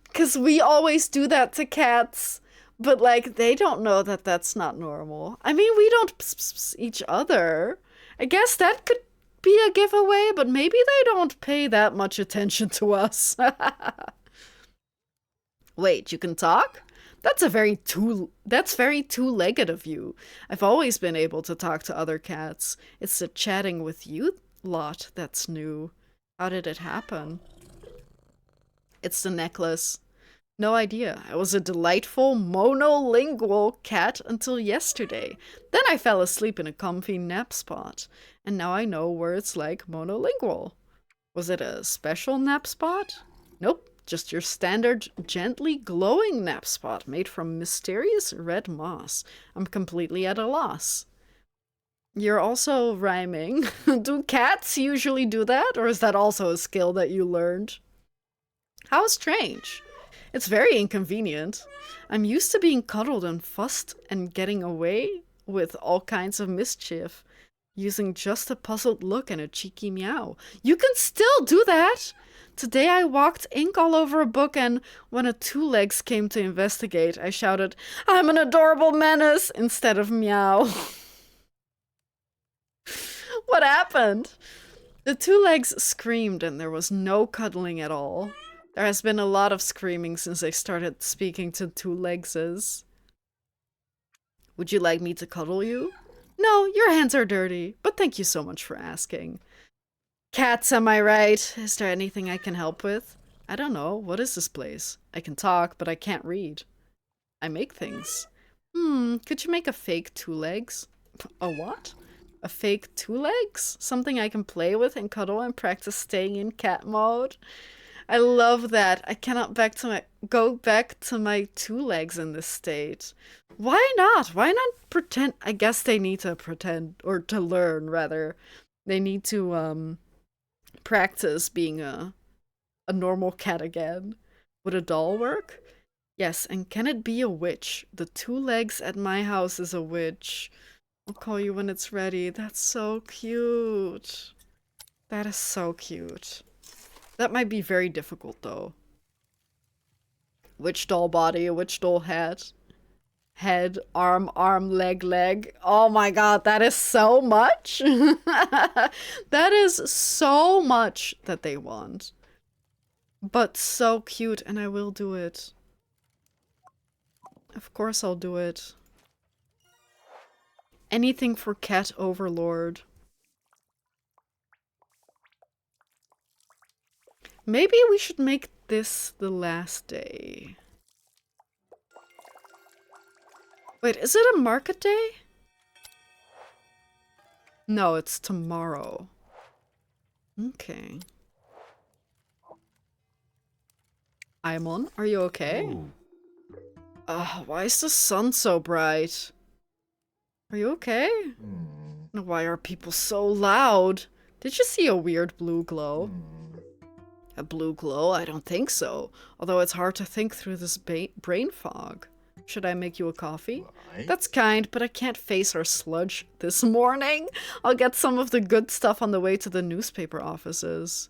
Because we always do that to cats. But, like, they don't know that that's not normal. I mean, we don't pss, pss, pss each other. I guess that could be a giveaway, but maybe they don't pay that much attention to us. Wait, you can talk? That's very two-legged of you. I've always been able to talk to other cats. It's the chatting with you lot that's new. How did it happen? It's the necklace. No idea. I was a delightful monolingual cat until yesterday. Then I fell asleep in a comfy nap spot. And now I know words like monolingual. Was it a special nap spot? Nope. Just your standard, gently glowing nap spot made from mysterious red moss. I'm completely at a loss. You're also rhyming. Do cats usually do that? Or is that also a skill that you learned? How strange. It's very inconvenient. I'm used to being cuddled and fussed and getting away with all kinds of mischief, using just a puzzled look and a cheeky meow. You can still do that! Today I walked ink all over a book, and when a two-legs came to investigate, I shouted, "I'm an adorable menace!" instead of meow. What happened? The two-legs screamed and there was no cuddling at all. There has been a lot of screaming since I started speaking to two-legses. Would you like me to cuddle you? No, your hands are dirty, but thank you so much for asking. Cats, am I right? Is there anything I can help with? I don't know. What is this place? I can talk, but I can't read. I make things. Could you make a fake two-legs? A what? A fake two-legs? Something I can play with and cuddle and practice staying in cat mode? I love that. I cannot go back to my two legs in this state. Why not? Why not pretend? I guess they need to pretend, or to learn, rather. They need to, practice being a normal cat again. Would a doll work? Yes, and can it be a witch? The two legs at my house is a witch. I'll call you when it's ready. That's so cute. That is so cute. That might be very difficult, though. Witch doll body, witch doll head. Head, arm, leg, leg. Oh my god, that is so much! That is so much that they want. But so cute, and I will do it. Of course I'll do it. Anything for Cat Overlord. Maybe we should make this the last day. Wait, is it a market day? No, it's tomorrow. Okay. Aimon, are you okay? Why is the sun so bright? Are you okay? Why are people so loud? Did you see a weird blue glow? A blue glow? I don't think so. Although it's hard to think through this brain fog. Should I make you a coffee? That's kind, but I can't face our sludge this morning. I'll get some of the good stuff on the way to the newspaper offices.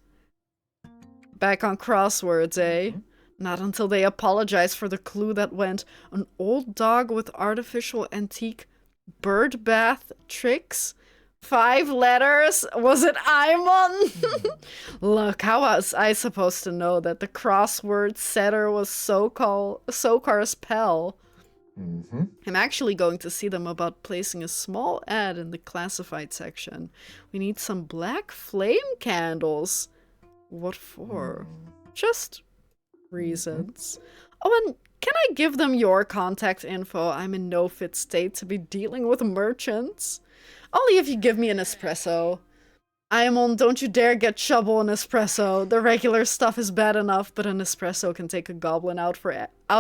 Back on crosswords, eh? Not until they apologize for the clue that went, an old dog with artificial antique bird bath tricks? 5 letters? Was it Aimon? Look, how was I supposed to know that the crossword setter was Soekar's pal? I'm actually going to see them about placing a small ad in the classified section. We need some black flame candles. What for? Just reasons. Oh, and can I give them your contact info? I'm in no fit state to be dealing with merchants. Only if you give me an espresso. Aimon, don't you dare get Shovel an espresso. The regular stuff is bad enough, but an espresso can take a goblin out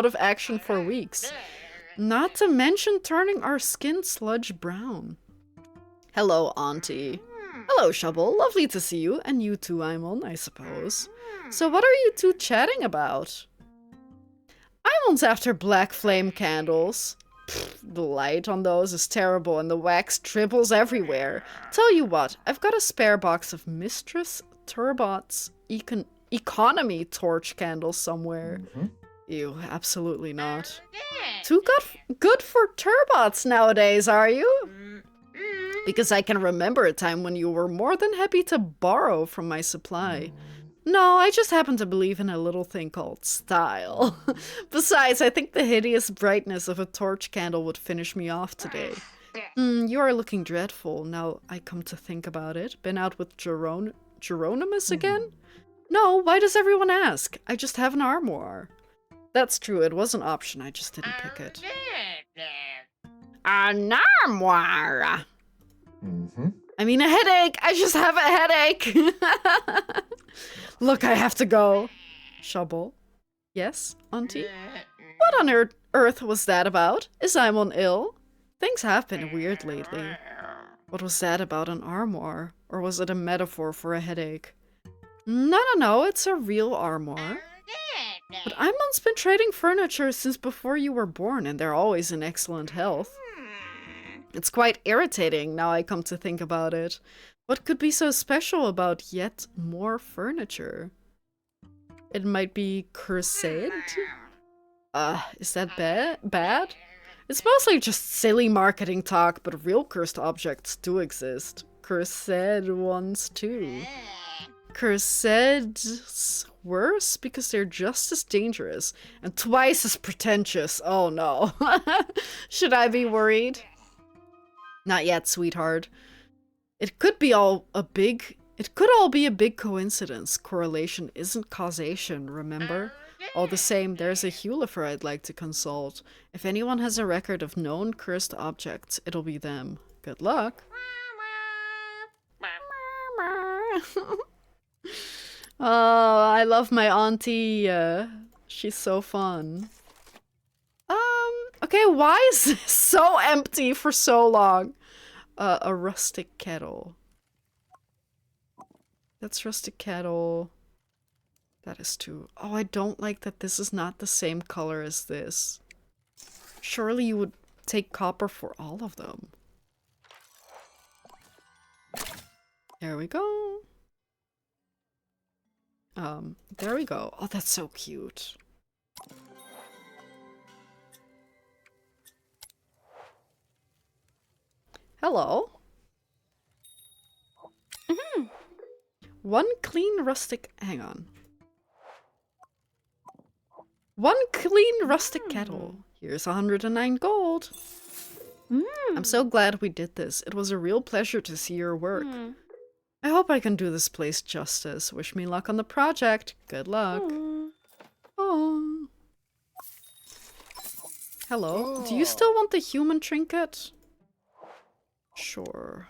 of action for weeks. Not to mention turning our skin sludge brown. Hello, Auntie. Hello, Shovel. Lovely to see you. And you too, Aimon, I suppose. So what are you two chatting about? Aimon's after black flame candles. Pfft, the light on those is terrible and the wax dribbles everywhere. Tell you what, I've got a spare box of Mistress Turbot's economy torch candles somewhere. Ew, absolutely not. Too good for turbots nowadays, are you? Because I can remember a time when you were more than happy to borrow from my supply. No, I just happen to believe in a little thing called style. Besides, I think the hideous brightness of a torch candle would finish me off today. You are looking dreadful, now I come to think about it. Been out with Geronimus again? No, why does everyone ask? I just have an armoire. That's true, it was an option, I just didn't pick it. An armoire! I mean a headache! I just have a headache! Look, I have to go. Shovel. Yes, Auntie? What on earth was that about? Is Aimon ill? Things have been weird lately. What was that about an armoire? Or was it a metaphor for a headache? No, it's a real armoire. But Aimon's been trading furniture since before you were born, and they're always in excellent health. It's quite irritating, now I come to think about it. What could be so special about yet more furniture? It might be cursed? Is that bad? It's mostly just silly marketing talk, but real cursed objects do exist. Cursed ones too. Cursed worse because they're just as dangerous and twice as pretentious. Oh no. Should I be worried? Not yet, sweetheart. It could all be a big coincidence. Correlation isn't causation, remember? All the same, there's a Hulifer I'd like to consult. If anyone has a record of known cursed objects, it'll be them. Good luck. Oh, I love my auntie. She's so fun. Okay, why is this so empty for so long? A rustic kettle. That's rustic kettle. That is too. Oh, I don't like that this is not the same color as this. Surely you would take copper for all of them. There we go. There we go. Oh, that's so cute. Hello. One clean rustic... Hang on. One clean rustic kettle. Here's 109 gold. I'm so glad we did this. It was a real pleasure to see your work. I hope I can do this place justice. Wish me luck on the project. Good luck. Oh. Hello. Do you still want the human trinket? Sure.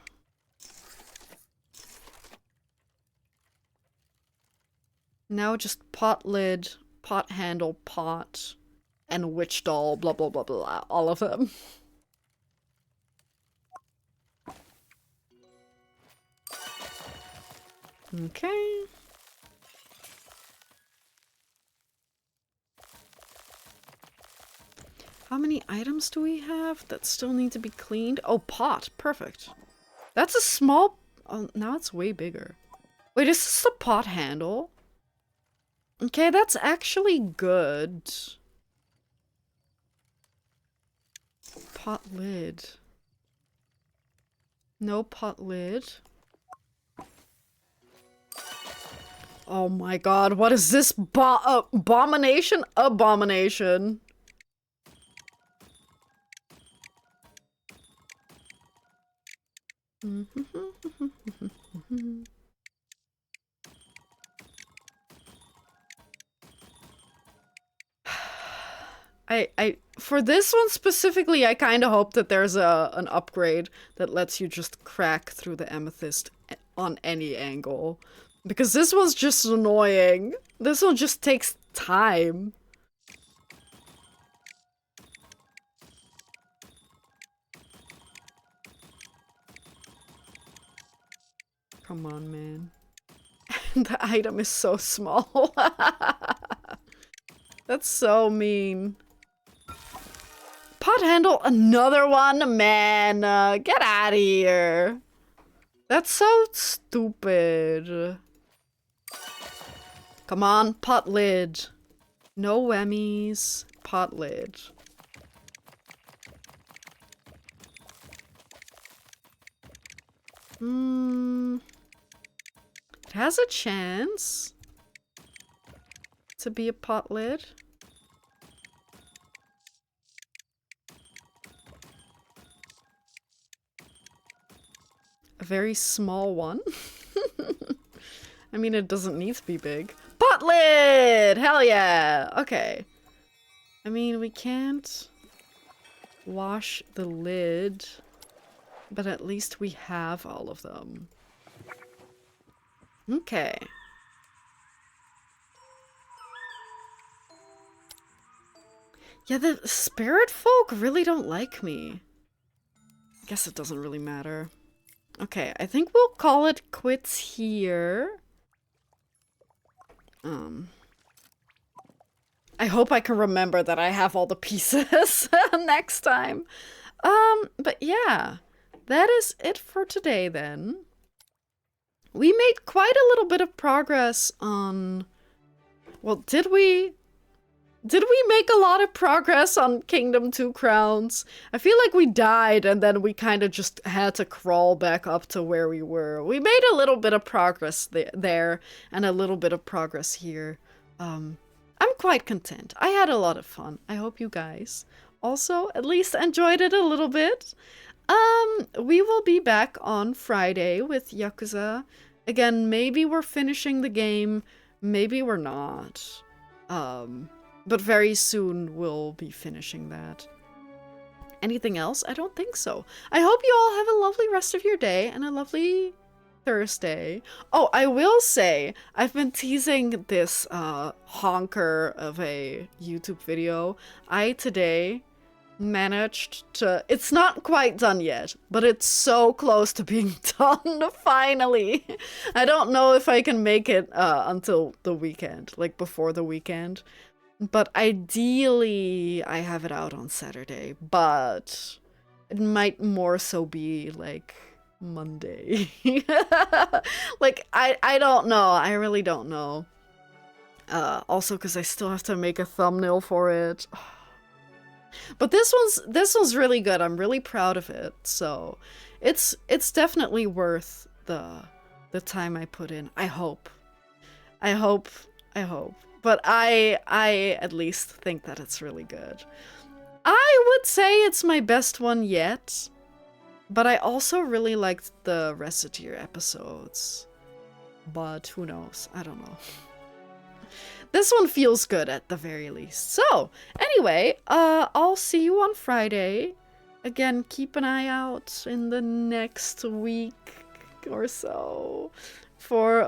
Now just pot lid, pot handle, pot, and witch doll, blah blah blah blah, all of them. Okay. How many items do we have that still need to be cleaned? Oh, pot. Perfect. That's a small... Oh, now it's way bigger. Wait, is this the pot handle? Okay, that's actually good. Pot lid. No pot lid. Oh my god, what is this abomination? Abomination. For this one specifically, I kind of hope that there's an upgrade that lets you just crack through the amethyst on any angle. Because this one's just annoying. This one just takes time. Come on, man. The item is so small. That's so mean. Pot handle, another one? Man, get out of here. That's so stupid. Come on, pot lid. No whammies. Pot lid. It has a chance to be a pot lid. A very small one. I mean, it doesn't need to be big. Pot lid! Hell yeah! Okay. I mean, we can't wash the lid, but at least we have all of them. Okay. Yeah, the spirit folk really don't like me. I guess it doesn't really matter. Okay, I think we'll call it quits here. I hope I can remember that I have all the pieces next time. But yeah, that is it for today then. We made quite a little bit of progress on... Well, did we make a lot of progress on Kingdom 2 Crowns? I feel like we died and then we kind of just had to crawl back up to where we were. We made a little bit of progress there and a little bit of progress here. I'm quite content. I had a lot of fun. I hope you guys also at least enjoyed it a little bit. We will be back on Friday with Yakuza. Again, maybe we're finishing the game, maybe we're not. But very soon we'll be finishing that. Anything else? I don't think so. I hope you all have a lovely rest of your day and a lovely Thursday. Oh, I will say, I've been teasing this honker of a YouTube video. I today managed to... It's not quite done yet, but it's so close to being done, finally. I don't know if I can make it until the weekend, like before the weekend. But ideally, I have it out on Saturday, but it might more so be like Monday. Like, I don't know. I really don't know. Also, because I still have to make a thumbnail for it. But this one's really good. I'm really proud of it. So it's definitely worth the time I put in. I hope. But I at least think that it's really good. I would say it's my best one yet. But I also really liked the Reciteer episodes. But who knows? I don't know. This one feels good at the very least. So, anyway, I'll see you on Friday. Again, keep an eye out in the next week or so for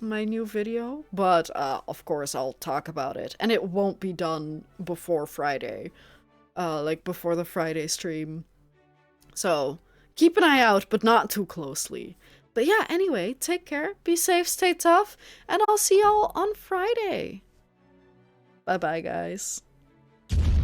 my new video. But of course, I'll talk about it, and it won't be done before Friday, like before the Friday stream. So keep an eye out, but not too closely. But yeah, anyway, take care, be safe, stay tough, and I'll see y'all on Friday. Bye-bye, guys.